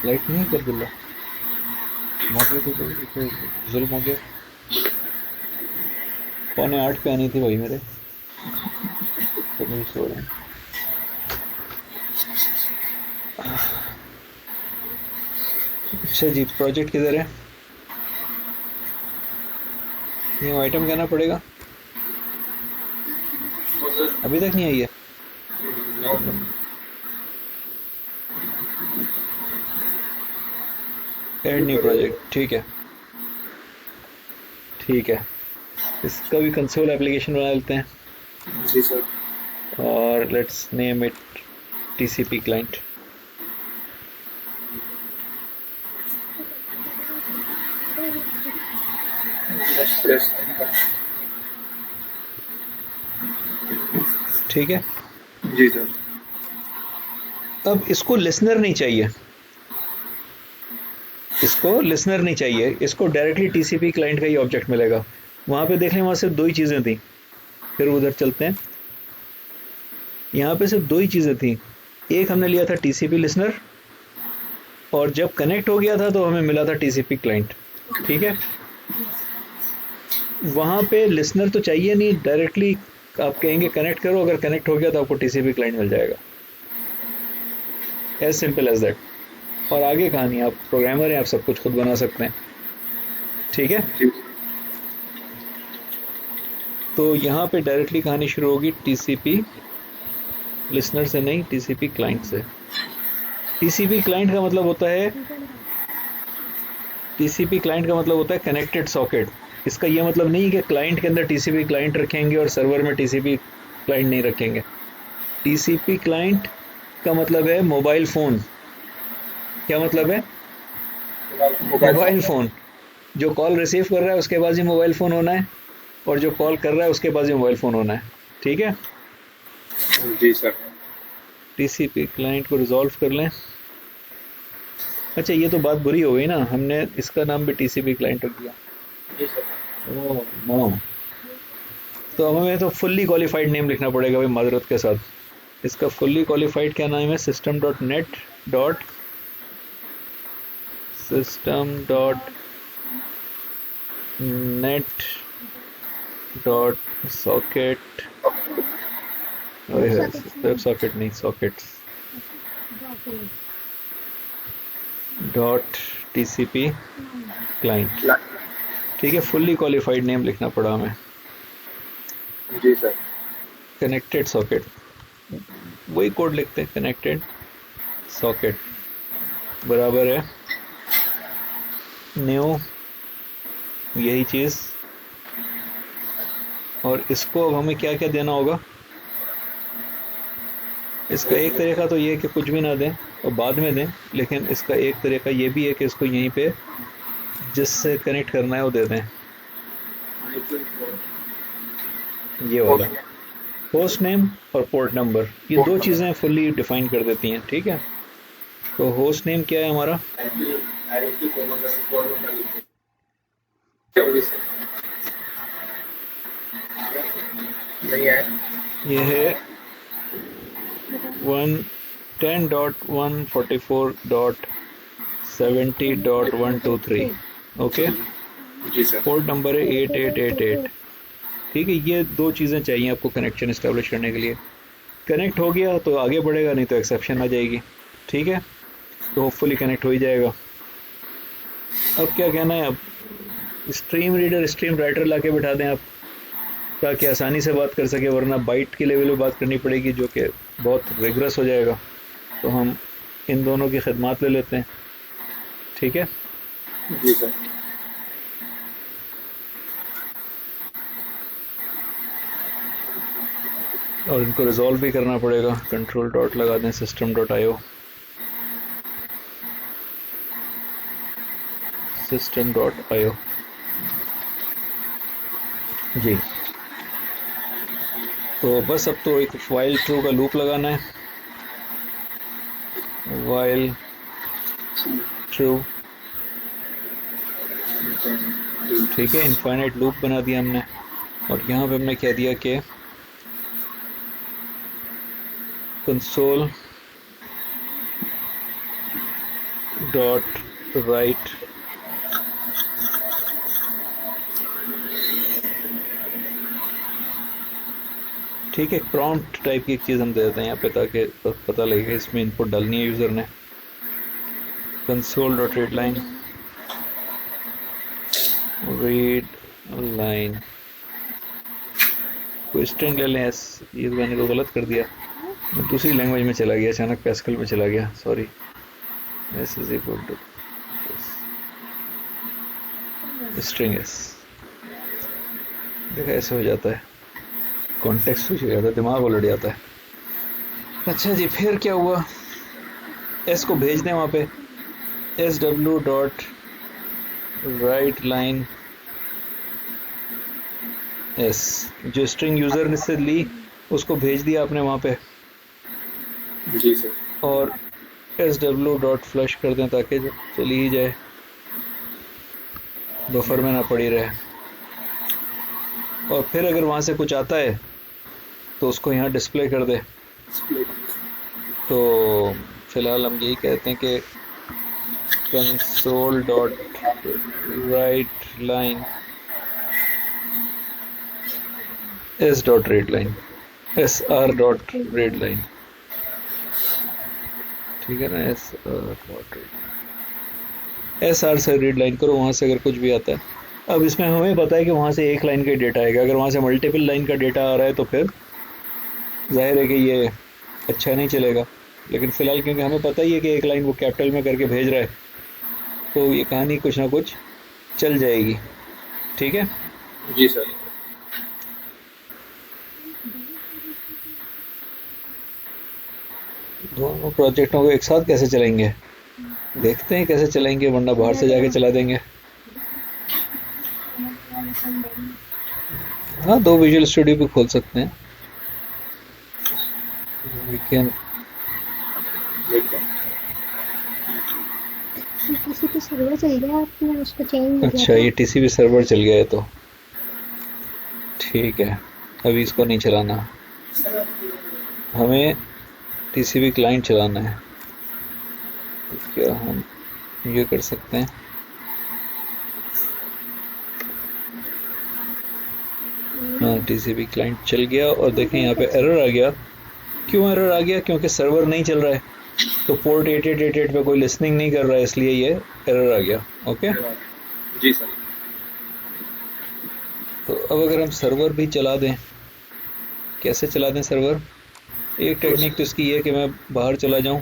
लाइट नहीं कर दिला मौके तो जुल्म हो गया। 7:45 पे आनी थी भाई मेरे, तो नहीं सो रहे हैं। अच्छा जी, प्रोजेक्ट किधर है? न्यू आइटम कहना पड़ेगा, अभी तक नहीं आई है। ऐड न्यू प्रोजेक्ट, ठीक है ठीक है। इसका भी कंसोल एप्लीकेशन बना लेते हैं। जी सर। और let's name it TCP client. ठीक है जी सर। अब इसको लिसनर नहीं चाहिए, इसको लिसनर नहीं चाहिए, इसको डायरेक्टली टीसीपी क्लाइंट का ही ऑब्जेक्ट मिलेगा। वहां पे देख लें, वहां सिर्फ 2 ही चीजें थी, फिर उधर चलते हैं। यहाँ पे सिर्फ 2 ही चीजें थी, एक हमने लिया था टीसीपी लिसनर, और जब कनेक्ट हो गया था तो हमें मिला था टीसीपी क्लाइंट, ठीक है। वहां पे लिसनर तो चाहिए नहीं, डायरेक्टली आप कहेंगे कनेक्ट करो, अगर कनेक्ट हो गया तो आपको टीसीपी क्लाइंट मिल जाएगा, एज सिंपल एज दैट। और आगे कहानी, आप प्रोग्रामर हैं, आप सब कुछ खुद बना सकते हैं, ठीक है। तो यहाँ पे डायरेक्टली कहानी शुरू होगी टीसीपी लिसनर से नहीं, टीसीपी क्लाइंट से। टीसीपी क्लाइंट का मतलब होता है, टीसीपी क्लाइंट का मतलब होता है कनेक्टेड सॉकेट। इसका ये मतलब नहीं है कि क्लाइंट के अंदर टीसीपी क्लाइंट रखेंगे और सर्वर में टीसीपी क्लाइंट नहीं रखेंगे। टीसीपी क्लाइंट का मतलब है मोबाइल फोन। क्या मतलब है? Mobile phone. जो कॉल रिसीव कर रहा है उसके पास ही मोबाइल फोन होना है, और जो कॉल कर रहा है उसके पास ही मोबाइल फोन होना है, ठीक है। जी सर। टीसीपी क्लाइंट को रिजॉल्व कर लें। अच्छा, ये तो बात बुरी हो गई ना, हमने इसका नाम भी टीसीपी क्लाइंट रख दिया। ओह नो, तो अब हमें तो फुल्ली क्वालिफाइड नेम लिखना पड़ेगा भाई, माजरत के साथ। इसका फुल्ली क्वालिफाइड क्या नाम है? System dot net dot socket, web socket नहीं, सॉकेट्स डॉट टीसीपी क्लाइंट, ठीक है। फुल्ली क्वालिफाइड नेम लिखना पड़ा हमें। जी सर। कनेक्टेड सॉकेट, वही कोड लिखते हैं, कनेक्टेड सॉकेट बराबर है न्यू यही चीज। और इसको अब हमें क्या क्या देना होगा? इसका एक तरीका तो ये है कि कुछ भी ना दें और बाद में दें, लेकिन इसका एक तरीका ये भी है कि इसको यहीं पे जिससे कनेक्ट करना है वो दे दें, ये वाला होस्ट नेम और पोर्ट नंबर। ये 2 चीज़ें फुल्ली डिफाइन कर देती हैं, ठीक है। तो होस्ट नेम क्या है हमारा? ये है 110.144.70.123, ओके। जी सर। पोर्ट नंबर है 8888, ठीक है। ये 2 चीज़ें चाहिए आपको कनेक्शन इस्टेब्लिश करने के लिए। कनेक्ट हो गया तो आगे बढ़ेगा, नहीं तो एक्सेप्शन आ जाएगी, ठीक है। तो होपफुली कनेक्ट हो ही जाएगा। अब क्या कहना है? अब स्ट्रीम रीडर स्ट्रीम राइटर ला के बिठा दें आप, ताकि आसानी से बात कर सके, वरना बाइट के लेवल पे बात करनी पड़ेगी जो कि बहुत रिग्रेस हो जाएगा। तो हम इन दोनों की खिदमत ले लेते हैं, ठीक है। जी सर। और इनको रिजॉल्व भी करना पड़ेगा। कंट्रोल डॉट लगा दें सिस्टम डॉट आईओ। system.io जी। तो बस अब तो एक while true का लूप लगाना है, while true, ठीक है, इनफाइनाइट लूप बना दिया हमने। और यहाँ पे हमने क्या दिया कि console डॉट राइट ठीक है, प्रॉम्प्ट टाइप की एक चीज हम दे देते हैं यहाँ पे ताकि पता लगेगा इसमें इनपुट डालनी है यूजर ने। console डॉट रीड लाइन कोई स्ट्रिंग ले लें। ये मैंने तो गलत कर दिया, दूसरी लैंग्वेज में चला गया, अचानक पैस्कल में चला गया, sorry. S is equal to string S, देखा ऐसे हो जाता है, कॉन्टेक्स्ट स्विच हो जाता है, दिमाग उलट जाता है। अच्छा जी, फिर क्या हुआ, एस को भेज दें वहाँ पे, sw dot write line S, जो स्ट्रिंग यूजर ने से ली उसको भेज दिया आपने वहाँ पे जी सर। और sw डॉट फ्लश कर दें ताकि चली ही जाए, बफर में ना पड़ी रहे। और फिर अगर वहाँ से कुछ आता है तो उसको यहाँ डिस्प्ले कर दे। तो फिलहाल हम यही कहते हैं कि console dot write line s dot read line, sr dot read line, ठीक है ना, SR से रीड लाइन करो, वहाँ से अगर कुछ भी आता है। अब इसमें हमें पता है कि वहाँ से एक लाइन का डेटा आएगा, अगर वहाँ से मल्टीपल लाइन का डेटा आ रहा है तो फिर जाहिर है कि ये अच्छा नहीं चलेगा। लेकिन फ़िलहाल क्योंकि हमें पता ही है कि एक लाइन वो कैपिटल में करके भेज रहा है, तो ये कहानी कुछ ना कुछ चल जाएगी, ठीक है जी सर। दोनों प्रोजेक्टों को एक साथ कैसे चलाएंगे, देखते हैं कैसे चलाएंगे, वरना बाहर से जाके चला देंगे। हाँ, दो विजुअल स्टूडियो भी खोल सकते हैं, लेकिन टीसीपी सर्वर चल गया, आपने उसको चेंज किया। अच्छा, ये टीसीपी सर्वर चल गया है तो ठीक है, अभी इसको नहीं चलाना, हमें टीसीपी क्लाइंट चलाना है। तो क्या हम ये कर सकते हैं, हाँ, टीसीपी क्लाइंट चल गया। और देखें यहाँ पे एरर आ गया। क्यों एरर आ गया? क्योंकि सर्वर नहीं चल रहा है, तो पोर्ट 8888 पे कोई लिसनिंग नहीं कर रहा है, इसलिए ये एरर आ गया। ओके जी सर। तो अब अगर हम सर्वर भी चला दें, कैसे चला दें सर्वर? एक टेक्निक तो इसकी है कि मैं बाहर चला जाऊं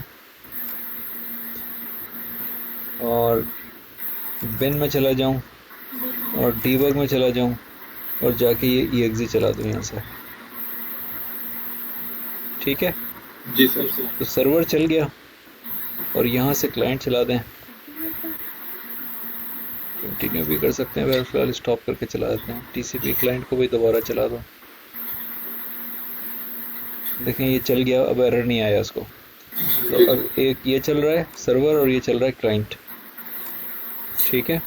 और बिन में चला जाऊं और डीबग में चला जाऊं और जाके ये exe चला दूं यहाँ से, ठीक है जी सर। तो सर्वर चल गया और यहाँ से क्लाइंट चला दें, कंटिन्यू भी कर सकते हैं, फिलहाल स्टॉप करके चला देते हैं। टीसीपी क्लाइंट को भी दोबारा चला दो, देखें ये चल गया, अब एरर नहीं आया उसको। तो अब एक ये चल रहा है सर्वर और ये चल रहा है क्लाइंट, ठीक है।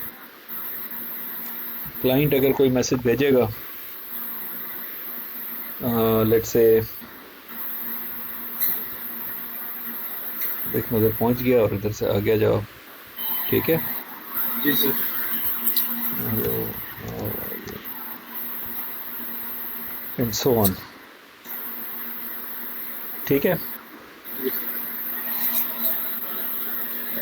क्लाइंट अगर कोई मैसेज भेजेगा, लेट्स से देख उधर पहुंच गया और इधर से आ गया जवाब, ठीक है जी सर। एंड सो ऑन, ठीक है।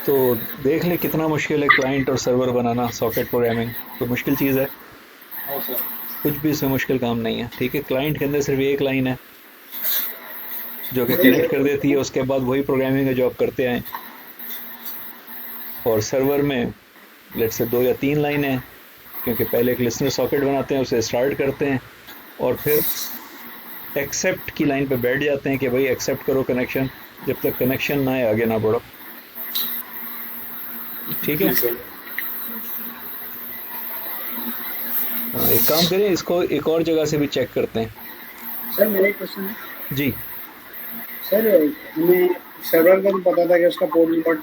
तो देख ले कितना मुश्किल है क्लाइंट और सर्वर बनाना, सॉकेट प्रोग्रामिंग तो मुश्किल चीज़ है, हाँ सर। कुछ भी इसमें मुश्किल काम नहीं है, ठीक है। क्लाइंट के अंदर सिर्फ एक लाइन है जो कि कनेक्ट कर देती है, उसके बाद वही प्रोग्रामिंग का जॉब करते हैं। और सर्वर में लेट से 2 या 3 लाइनें हैं, क्योंकि पहले एक लिसनर सॉकेट बनाते हैं, उसे स्टार्ट करते हैं और फिर एक्सेप्ट की लाइन पे बैठ जाते हैं कि भाई एक्सेप्ट करो कनेक्शन, जब तक कनेक्शन ना आए आगे ना बढ़ो, ठीक है। एक काम करें, इसको एक और जगह से भी चेक करते हैं। सर मेरा एक क्वेश्चन है। जी सर हमें सर्वर का तो पता था कि उसका पोर्ट नंबर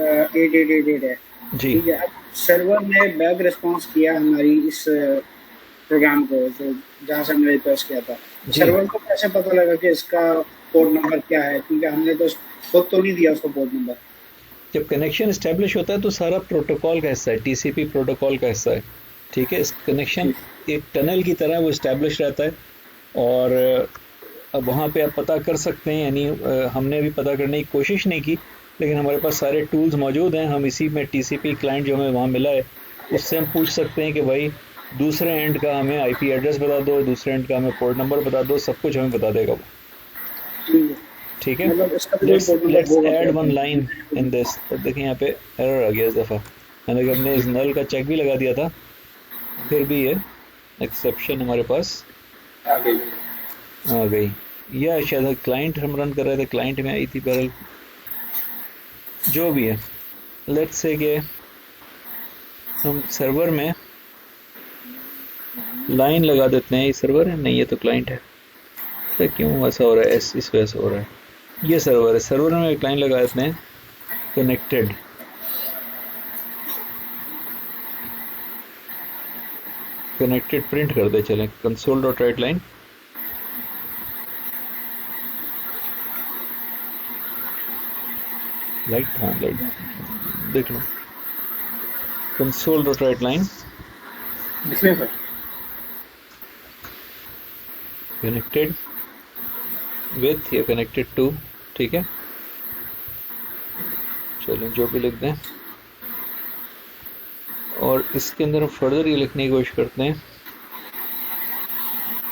8888 है। जी ठीक है, अब सर्वर ने बैक रिस्पॉन्स किया हमारी इस प्रोग्राम को, जो जहाँ से हमने रिक्वेस्ट किया था। जी। सर्वर को कैसे पता लगा कि इसका पोर्ट नंबर क्या है, क्योंकि हमने तो खुद तो नहीं दिया उसको पोर्ट नंबर। जब कनेक्शन इस्टेब्लिश होता है तो सारा प्रोटोकॉल का हिस्सा है, टीसीपी प्रोटोकॉल का हिस्सा है। ठीक है, इस कनेक्शन एक टनल की तरह वो इस्टेब्लिश रहता है, और अब वहाँ पे आप पता कर सकते हैं। यानी हमने भी पता करने की कोशिश नहीं की, लेकिन हमारे पास सारे टूल्स मौजूद हैं। हम इसी में टीसीपी क्लाइंट जो हमें वहाँ मिला है उससे हम पूछ सकते हैं कि भाई दूसरे एंड का हमें आईपी एड्रेस बता दो, दूसरे एंड का हमें पोर्ट नंबर बता दो, सब कुछ हमें बता देगा वो। ठीक है, let's add one line in this. अब देखिए यहाँ पे एरर आ गया इस दफ़ा, हालांकि हमने इस नल का चेक भी लगा दिया था, फिर भी ये एक्सेप्शन हमारे पास आ गई। या शायद क्लाइंट हम रन कर रहे थे, क्लाइंट में आई थी पैरल, जो भी है। लेट्स से कि हम सर्वर में लाइन लगा देते हैं। ये सर्वर है नहीं, ये तो क्लाइंट है। तो क्यों ऐसा हो रहा है? इस वजह से हो रहा है। ये सर्वर है, सर्वर में एक लाइन लगा देते हैं कनेक्टेड। कनेक्टेड प्रिंट कर दे, चलें console dot write line light, हाँ लाइट देख लो, console dot write line connected with या कनेक्टेड टू। ठीक है, चलें जो भी लिख दें, और इसके अंदर हम फर्दर ये लिखने की कोशिश करते हैं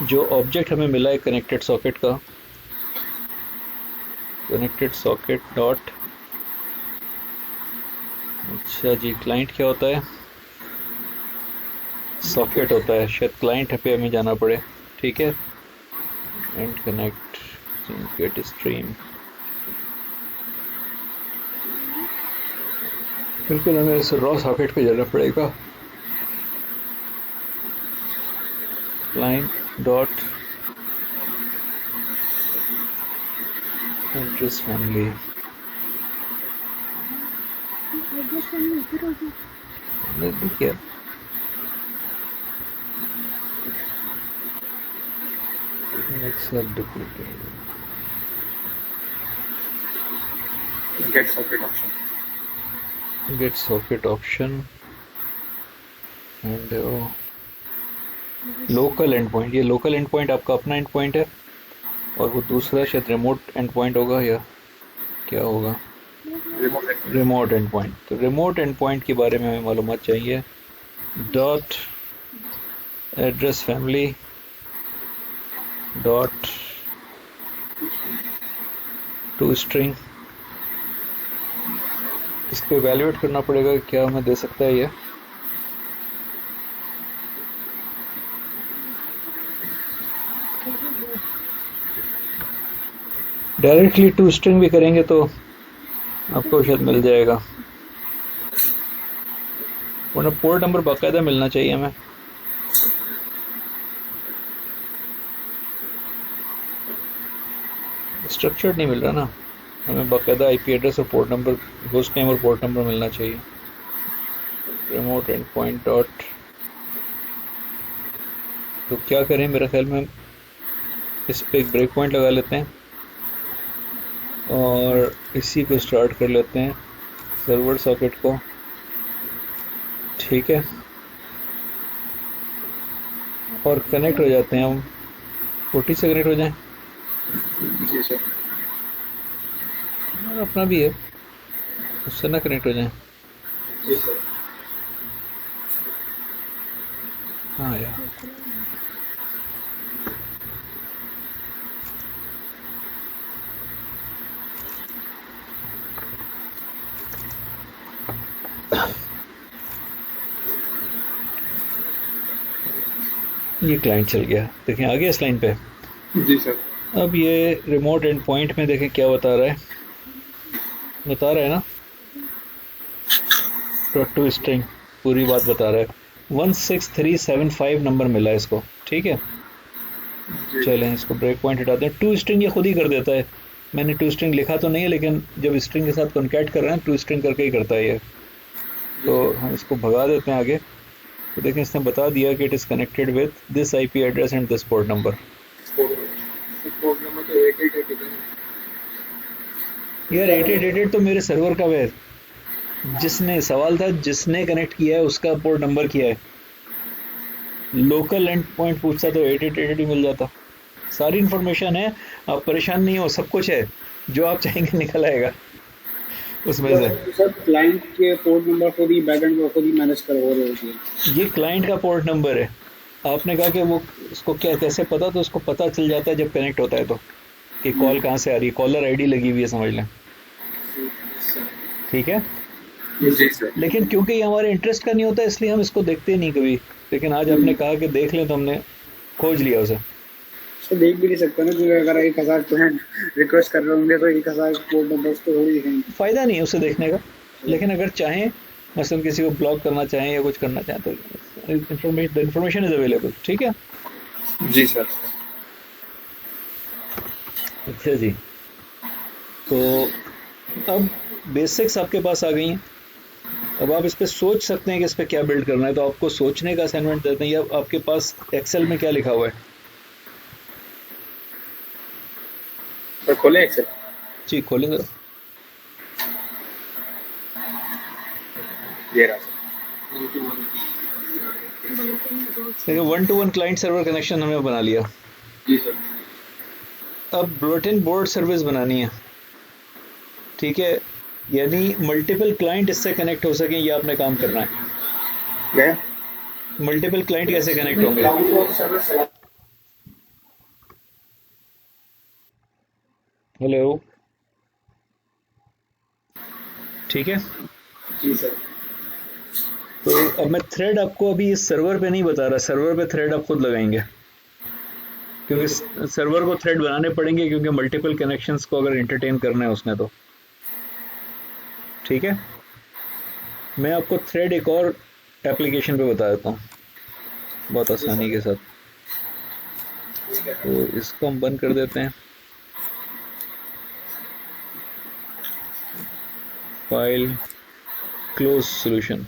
जो ऑब्जेक्ट हमें मिला है कनेक्टेड सॉकेट का, कनेक्टेड सॉकेट डॉट, अच्छा जी क्लाइंट क्या होता है? सॉकेट होता है, शायद क्लाइंट पे हमें जाना पड़े। ठीक है, एंड कनेक्ट गेट स्ट्रीम, बिल्कुल हमें इस रॉ सॉकेट पे जाना पड़ेगा। क्लाइंट डॉट एड्रेस फैमिली, देखिए duplicate get socket option and local endpoint। ये local endpoint आपका अपना endpoint है, और वो दूसरा शायद remote endpoint होगा, या क्या होगा? Remote and point. तो रिमोट एंड पॉइंट के बारे में हमें मालूमात चाहिए। Dot address family dot to string, इसको इवैल्यूएट करना पड़ेगा क्या हमें दे सकता है ये। डायरेक्टली टू स्ट्रिंग भी करेंगे तो आपको शायद मिल जाएगा, वरना पोर्ट नंबर बाकायदा मिलना चाहिए हमें। स्ट्रक्चर्ड नहीं मिल रहा ना हमें, बाकायदा आईपी एड्रेस और पोर्ट नंबर, होस्ट नेम और पोर्ट नंबर मिलना चाहिए। रिमोट एंड पॉइंट डॉट, तो क्या करें, मेरे ख्याल में इस पे एक ब्रेक पॉइंट लगा लेते हैं और इसी को स्टार्ट कर लेते हैं सर्वर सॉकेट को। ठीक है, और कनेक्ट हो जाते हैं हम, 40 से कनेक्ट हो जाएं। जी सर, और अपना भी है, उससे ना कनेक्ट हो जाएं। जी सर। हाँ यार, ये क्लाइंट चल गया, देखें आ गया इस लाइन पे। जी सर। अब ये रिमोट एंड पॉइंट में देखें क्या बता रहा है, बता रहा है ना डॉट टू स्ट्रिंग, पूरी बात बता रहा है। 16375 नंबर मिला है इसको, ठीक है। चलें इसको ब्रेक पॉइंट हटाते हैं। टू स्ट्रिंग ये खुद ही कर देता है, मैंने टू स्ट्रिंग लिखा तो नहीं है, लेकिन जब स्ट्रिंग के साथ कॉन्कैट कर रहे हैं टू स्ट्रिंग करके ही करता है ये। तो हम इसको भगा देते हैं आगे। तो देखें इसने बता दिया कि it is connected with this IP address and this port number. यार 8888 तो मेरे सर्वर का है, जिसने सवाल था जिसने कनेक्ट किया है उसका पोर्ट नंबर किया है। लोकल एंड पॉइंट पूछता तो 8888 ही मिल जाता। सारी इन्फॉर्मेशन है, आप परेशान नहीं हो, सब कुछ है, जो आप चाहेंगे निकल आएगा उसमें से। सर क्लाइंट के पोर्ट नंबर खुद ही बैकएंड को खुद ही मैनेज कर रहे होते हैं। ये क्लाइंट का पोर्ट नंबर है। आपने कहा कि वो उसको क्या कैसे पता, तो उसको पता चल जाता है जब कनेक्ट होता है तो, कि कॉल कहाँ से आ रही है, कॉलर आईडी लगी हुई है समझ लें, ठीक है। लेकिन क्योंकि ये हमारे इंटरेस्ट का नहीं होता इसलिए हम इसको देखते नहीं कभी, लेकिन आज आपने कहा कि देख लें तो हमने खोज लिया उसे। तो देख भी नहीं सकते ना, क्योंकि अगर 1000 क्लाइंट रिक्वेस्ट कर रहे होंगे तो 1000 पोर्ट नंबर तो थोड़ी दिखेंगे, फ़ायदा नहीं है उसे देखने का। लेकिन अगर चाहें मसलन किसी को ब्लॉक करना चाहें या कुछ करना चाहें तो इन्फॉर्मेशन इज अवेलेबल, ठीक है जी सर। अच्छा जी, तो अब बेसिक्स आपके पास आ गई हैं। अब आप इस पर सोच सकते हैं कि इस पर क्या बिल्ड करना है, तो आपको सोचने का असाइनमेंट देते हैं। या आपके पास एक्सेल में क्या लिखा हुआ है? सर खोलें एक्सेल? जी खोलें जरा। ये रहा देखिए 1-to-1 क्लाइंट सर्वर कनेक्शन हमने बना लिया। जी सर। अब बुलेटिन बोर्ड सर्विस बनानी है, ठीक है, यानी मल्टीपल क्लाइंट इससे कनेक्ट हो सकें, ये आपने काम करना है। क्या? मल्टीपल क्लाइंट कैसे कनेक्ट होंगे? हेलो, ठीक है। जी सर। तो अब मैं थ्रेड आपको अभी इस सर्वर पे नहीं बता रहा, सर्वर पे थ्रेड आप खुद लगाएंगे, क्योंकि सर्वर को थ्रेड बनाने पड़ेंगे, क्योंकि मल्टीपल कनेक्शंस को अगर एंटरटेन करना है उसने तो, ठीक है। मैं आपको थ्रेड एक और एप्लीकेशन पे बता देता हूँ बहुत आसानी के साथ। तो इसको हम बंद कर देते हैं। File, close solution,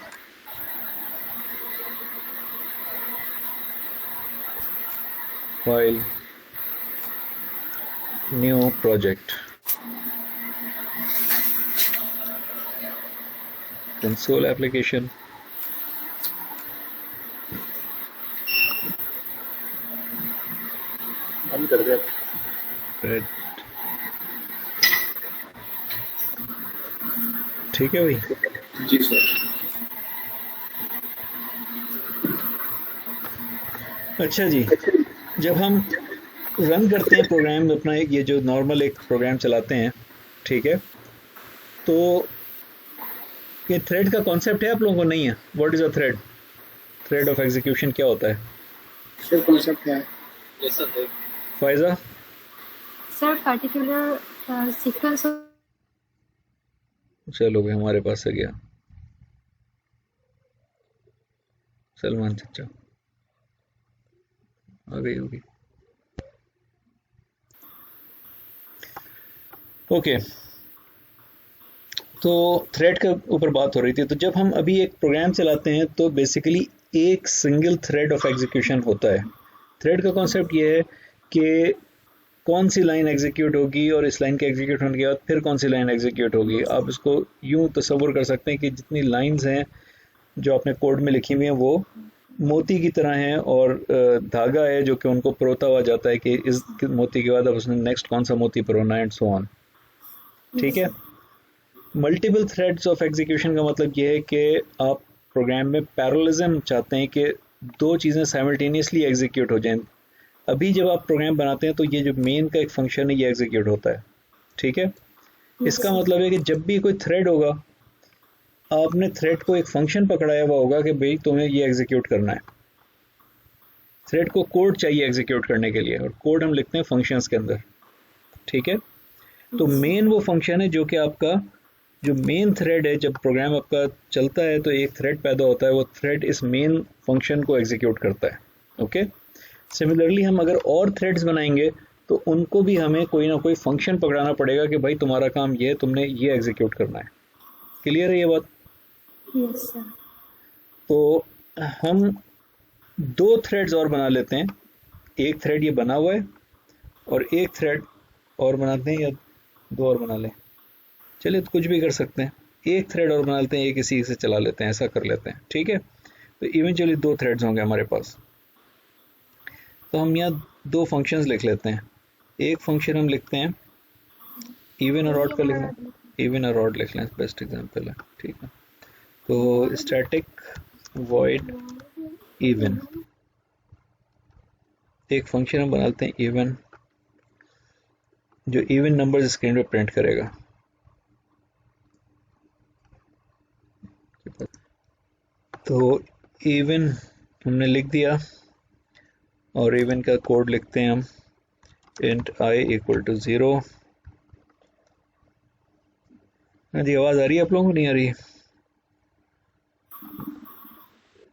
file, new project, console application, हम कर दिया। थ्रेड, ठीक है भाई। जी सर। अच्छा जी, जब हम रन करते हैं प्रोग्राम अपना, एक ये जो नॉर्मल एक प्रोग्राम चलाते हैं, ठीक है, तो ये थ्रेड का कॉन्सेप्ट है आप लोगों को? नहीं है? What is a thread? Thread of execution क्या होता है? सर कॉन्सेप्ट है फायजा? Sir particular sequence. चलो भाई हमारे पास से गया सलमान चाचा, आ गई होगी। ओके, तो थ्रेड के ऊपर बात हो रही थी। तो जब हम अभी एक प्रोग्राम चलाते हैं तो बेसिकली एक सिंगल थ्रेड ऑफ एग्जीक्यूशन होता है। थ्रेड का कॉन्सेप्ट ये है कि कौन सी लाइन एग्जीक्यूट होगी और इस लाइन के एग्जीक्यूट होने के बाद फिर कौन सी लाइन एग्जीक्यूट होगी। आप इसको यूं तसव्वुर कर सकते हैं कि जितनी लाइंस हैं जो आपने कोड में लिखी हुई हैं वो मोती की तरह हैं, और धागा है जो कि उनको परोता हुआ जाता है कि इस मोती के बाद अब उसने नेक्स्ट कौन सा मोती परोना है, एंड सो ऑन, ठीक है। मल्टीपल थ्रेड्स ऑफ एग्जीक्यूशन का मतलब ये है कि आप प्रोग्राम में पैरेललिज्म चाहते हैं कि दो चीज़ें साइमल्टेनियसली एग्जीक्यूट हो जाएं। अभी जब आप प्रोग्राम बनाते हैं तो ये जो मेन का एक फंक्शन है ये एग्जीक्यूट होता है, ठीक है। इसका मतलब है कि जब भी कोई थ्रेड होगा आपने थ्रेड को एक फंक्शन पकड़ाया हुआ होगा कि भाई तुम्हें ये एग्जीक्यूट करना है। थ्रेड को कोड चाहिए एग्जीक्यूट करने के लिए, और कोड हम लिखते हैं फंक्शंस के अंदर, ठीक है। तो मेन वो फंक्शन है जो कि आपका जो मेन थ्रेड है, जब प्रोग्राम आपका चलता है तो एक थ्रेड पैदा होता है, वो थ्रेड इस मेन फंक्शन को एग्जीक्यूट करता है। ओके, सिमिलरली हम अगर और थ्रेड्स बनाएंगे तो उनको भी हमें कोई ना कोई फंक्शन पकड़ाना पड़ेगा कि भाई तुम्हारा काम ये है, तुमने ये एग्जीक्यूट करना है। क्लियर है ये बात? Yes sir. तो हम 2 थ्रेड्स और बना लेते हैं। एक थ्रेड ये बना हुआ है और एक थ्रेड और बनाते हैं, या 2 और बना लें, चलिए तो कुछ भी कर सकते हैं। एक थ्रेड और बना लेते हैं, एक इसी से चला लेते हैं, ऐसा कर लेते हैं, ठीक है। तो इवेंचुअली 2 थ्रेड्स होंगे हमारे पास। तो हम यहाँ 2 फंक्शंस लिख लेते हैं। एक फंक्शन हम लिखते हैं इवन और ऑड का, लिखना इवन और ऑड लिख लें, बेस्ट एग्जांपल है, ठीक है। तो स्टैटिक वॉइड इवन, एक फंक्शन हम बनाते हैं इवन, जो इवन नंबर्स स्क्रीन पे प्रिंट करेगा। तो इवन हमने लिख दिया और इवन का कोड लिखते हैं हम int I इक्वल टू 0। हाँ जी, आवाज आ रही है आप लोगों को? नहीं आ रही है?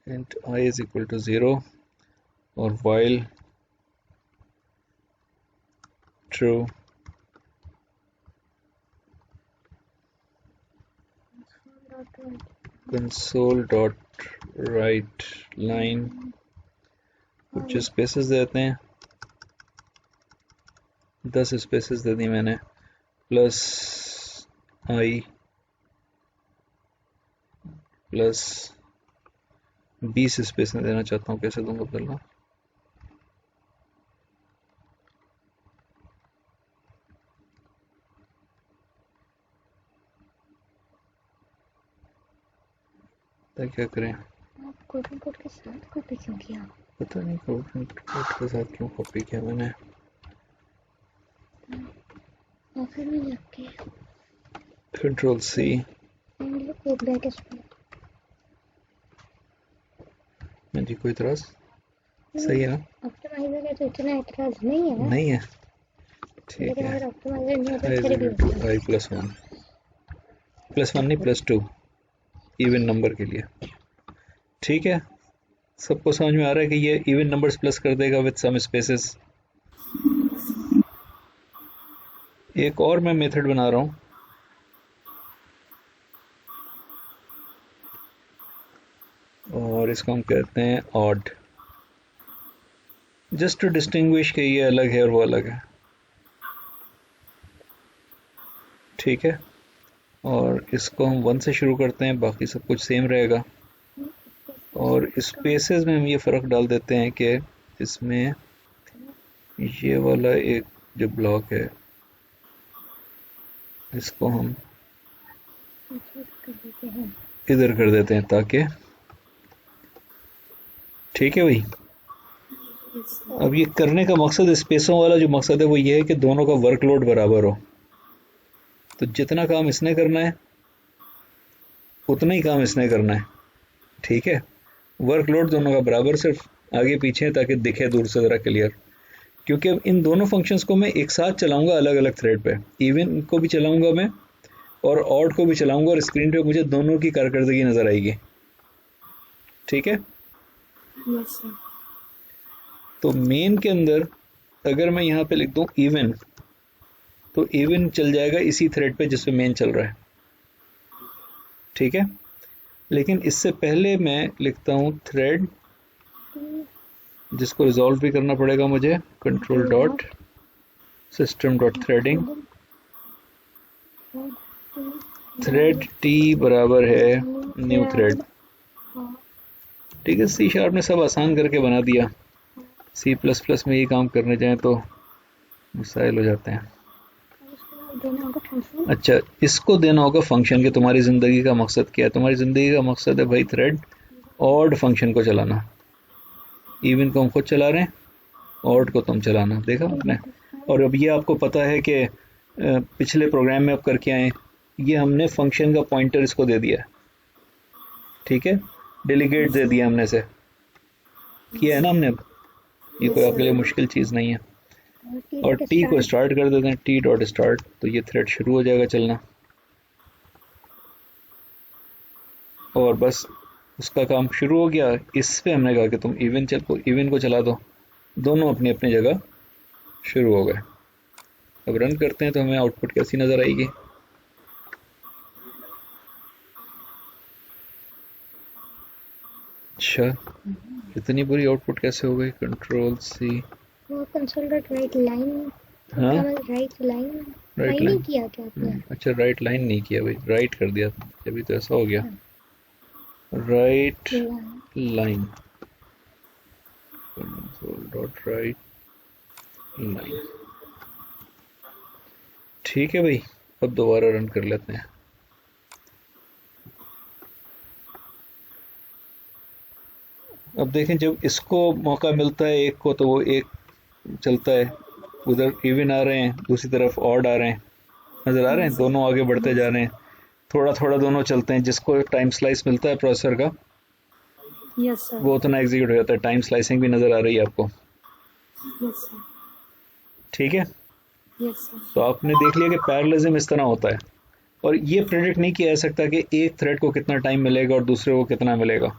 int I is equal to 0 और while true console dot write line, कुछ स्पेसेस देते हैं, 10 स्पेसेस दे दी मैंने, प्लस I प्लस 20 स्पेस देना चाहता हूँ, कैसे दूंगा बदलना। क्या करें? कोड के साथ कॉपी क्यों किया? पता नहीं कोड के साथ क्यों कॉपी किया मैंने। ऑफिस में जाके कंट्रोल C, एक ब्रैकेट में। हाँ जी, कोई इतराज? सही है ना? ऑप्टिमाइजर है तो इतना एतराज नहीं है। नहीं है, ठीक है। अगर ऑप्टिमाइजर नहीं है तो फिर भी I +1 नहीं +2 इवन नंबर के लिए, ठीक है। सबको समझ में आ रहा है कि ये इवन नंबर्स प्लस कर देगा विद सम स्पेसेस। एक और मैं मेथड बना रहा हूं, और इसको हम कहते हैं ऑड, जस्ट टू डिस्टिंग्विश कि ये अलग है और वो अलग है, ठीक है। और इसको हम 1 से शुरू करते हैं, बाकी सब कुछ सेम रहेगा। और स्पेसेस में हम ये फ़र्क डाल देते हैं कि इसमें ये वाला एक जो ब्लॉक है इसको हम इधर कर देते हैं, ताकि, ठीक है भाई। अब ये करने का मकसद, स्पेसों वाला जो मकसद है वो ये है कि दोनों का वर्कलोड बराबर हो। तो जितना काम इसने करना है उतना ही काम इसने करना है, ठीक है। वर्कलोड दोनों का बराबर, सिर्फ आगे पीछे है ताकि दिखे दूर से ज़रा क्लियर। क्योंकि इन दोनों फंक्शंस को मैं एक साथ चलाऊंगा अलग अलग थ्रेड पे, इवन को भी चलाऊंगा मैं और ऑड को भी चलाऊंगा, और स्क्रीन पे मुझे दोनों की कारकर्दगी नजर आएगी, ठीक है। Yes sir. तो मेन के अंदर अगर मैं यहाँ पे लिख दूँ इवन, तो इवन चल जाएगा इसी थ्रेड पे जिस पे मेन चल रहा है, ठीक है। लेकिन इससे पहले मैं लिखता हूँ थ्रेड, जिसको रिजॉल्व भी करना पड़ेगा मुझे, control dot system dot threading, thread T बराबर है न्यू थ्रेड, ठीक है। C# ने सब आसान करके बना दिया, C++ में ये काम करने जाएं तो मसाइल हो जाते हैं। अच्छा, इसको देना होगा फंक्शन के तुम्हारी ज़िंदगी का मकसद क्या है? तुम्हारी ज़िंदगी का मकसद है भाई थ्रेड ऑड फंक्शन को चलाना। इवन को हम खुद चला रहे हैं, ऑड को तुम चलाना, देखा आपने। और अब ये आपको पता है कि पिछले प्रोग्राम में अब करके आए, ये हमने फंक्शन का पॉइंटर इसको दे दिया, ठीक है, डेलीगेट दे दिया हमने से, किया है ना हमने। अब ये कोई आपके लिए मुश्किल चीज़ नहीं है। और टी को स्टार्ट कर देते हैं, टी डॉट स्टार्ट, तो ये थ्रेड शुरू हो जाएगा चलना। और बस उसका काम शुरू हो गया। इस पे हमने कहा कि तुम इवन को चला दो, दोनों अपनी अपनी जगह शुरू हो गए। अब रन करते हैं तो हमें आउटपुट कैसी नज़र आएगी। अच्छा, इतनी बुरी आउटपुट कैसे हो गई? कंट्रोल सी, वो कंसोल डॉट राइट लाइन, हाँ राइट लाइन राइट नहीं लाइन, किया क्या आपने? अच्छा राइट लाइन नहीं किया भाई, राइट कर दिया अभी तो ऐसा हो गया। Right line, console dot write line, ठीक है भाई। अब दोबारा रन कर लेते हैं। अब देखें, जब इसको मौका मिलता है एक को, तो वो एक चलता है, उधर इवन आ रहे हैं, दूसरी तरफ ऑड आ रहे हैं, नज़र आ रहे हैं, दोनों आगे बढ़ते जा रहे हैं, थोड़ा थोड़ा दोनों चलते हैं। जिसको टाइम स्लाइस मिलता है प्रोसेसर का, यस सर, वो उतना एग्जीक्यूट हो जाता है। टाइम स्लाइसिंग भी नज़र आ रही है आपको, यस सर, ठीक है। यस सर, तो आपने देख लिया कि पैरेललिज्म इस तरह होता है, और ये प्रेडिक्ट नहीं किया जा सकता कि एक थ्रेड को कितना टाइम मिलेगा और दूसरे को कितना मिलेगा,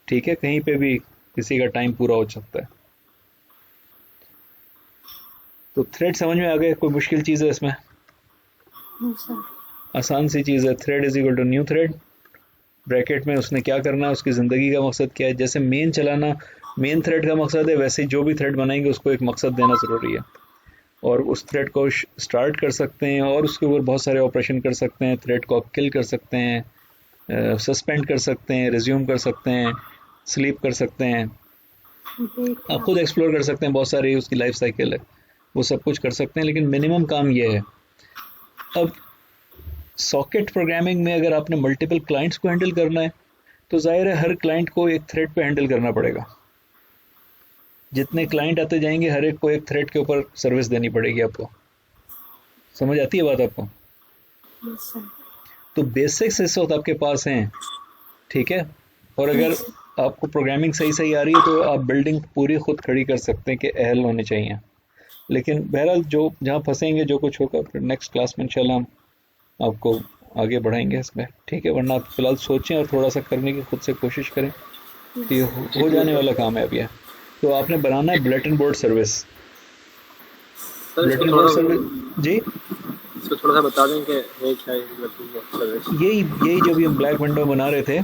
ठीक है। कहीं पे भी किसी का टाइम पूरा हो सकता है। तो थ्रेड समझ में आ गया? कोई मुश्किल चीज़ है इसमें? नो सर, आसान सी चीज़ है। Thread is equal to new thread, bracket में उसने क्या करना है, उसकी ज़िंदगी का मकसद क्या है। जैसे मेन चलाना मेन थ्रेड का मकसद है, वैसे ही जो भी थ्रेड बनाएंगे उसको एक मकसद देना ज़रूरी है। और उस थ्रेड को स्टार्ट कर सकते हैं और उसके ऊपर बहुत सारे ऑपरेशन कर सकते हैं। थ्रेड को किल कर सकते हैं, सस्पेंड कर सकते हैं, रिज्यूम कर सकते हैं, स्लीप कर सकते हैं, आप खुद एक्सप्लोर कर सकते हैं। बहुत सारी उसकी लाइफ साइकिल है, वो सब कुछ कर सकते हैं, लेकिन मिनिमम काम ये है। अब सॉकेट प्रोग्रामिंग में अगर आपने मल्टीपल क्लाइंट्स को हैंडल करना है, तो जाहिर है हर क्लाइंट को एक थ्रेड पे हैंडल करना पड़ेगा। जितने क्लाइंट आते जाएंगे, हर एक को एक थ्रेड के ऊपर सर्विस देनी पड़ेगी आपको। समझ आती है बात आपको? यस सर, तो बेसिक्स इस वक्त आपके पास हैं, ठीक है। और अगर आपको प्रोग्रामिंग सही सही आ रही है, तो आप बिल्डिंग पूरी खुद खड़ी कर सकते हैं कि अहल होने चाहिए। लेकिन बहरहाल जो जहाँ फंसेंगे, जो कुछ होगा, फिर नेक्स्ट क्लास में इंशाल्लाह हम आपको आगे बढ़ाएंगे इसमें, ठीक है। वरना आप फिलहाल सोचें और थोड़ा सा करने की खुद से कोशिश करें, तो ये हो जाने वाला काम है। अब ये तो आपने बनाना है bulletin board service. Bulletin board service जी, इसको थोड़ा सा बता दें कि ये क्या है बुलेटिन बोर्ड सर्विस। यही जो भी हम ब्लैक विंडो बना रहे थे,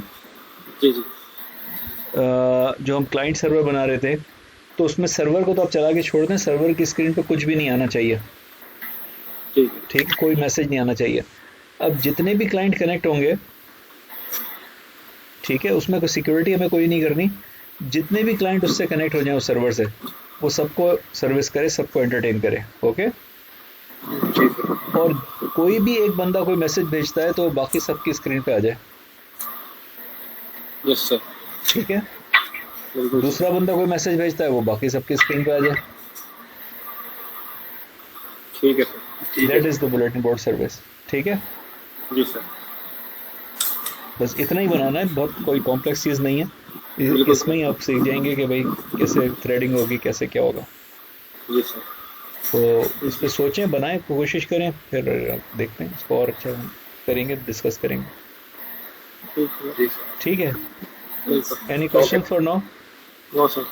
जी जी, जो हम क्लाइंट सर्वर बना रहे थे, तो उसमें सर्वर को तो आप चला के छोड़ दें, सर्वर की स्क्रीन पे कुछ भी नहीं आना चाहिए, ठीक, कोई मैसेज नहीं आना चाहिए। अब जितने भी क्लाइंट कनेक्ट होंगे, ठीक है, उसमें कोई सिक्योरिटी हमें कोई नहीं करनी। जितने भी क्लाइंट उससे कनेक्ट हो जाए उस सर्वर से, वो सबको सर्विस करे, सबको एंटरटेन करे, ओके। और कोई भी एक बंदा कोई मैसेज भेजता है तो बाकी सबकी स्क्रीन पे आ जाए, यस सर, ठीक है। दूसरा बंदा कोई मैसेज भेजता है, वो बाकी सबकी स्क्रीन पे आ जाए, ठीक है sir. That is the bulletin board service, ठीक है जी सर। बस इतना ही बनाना है, बहुत कोई कॉम्प्लेक्स चीज़ नहीं है। इसमें ही आप सीख जाएंगे कि भाई कैसे थ्रेडिंग होगी, कैसे क्या होगा। जी सर। तो इस पर सोचें, बनाएं, कोशिश करें, फिर देखते हैं इसको और अच्छा करेंगे, डिस्कस करेंगे, ठीक है। Any question for now? No sir.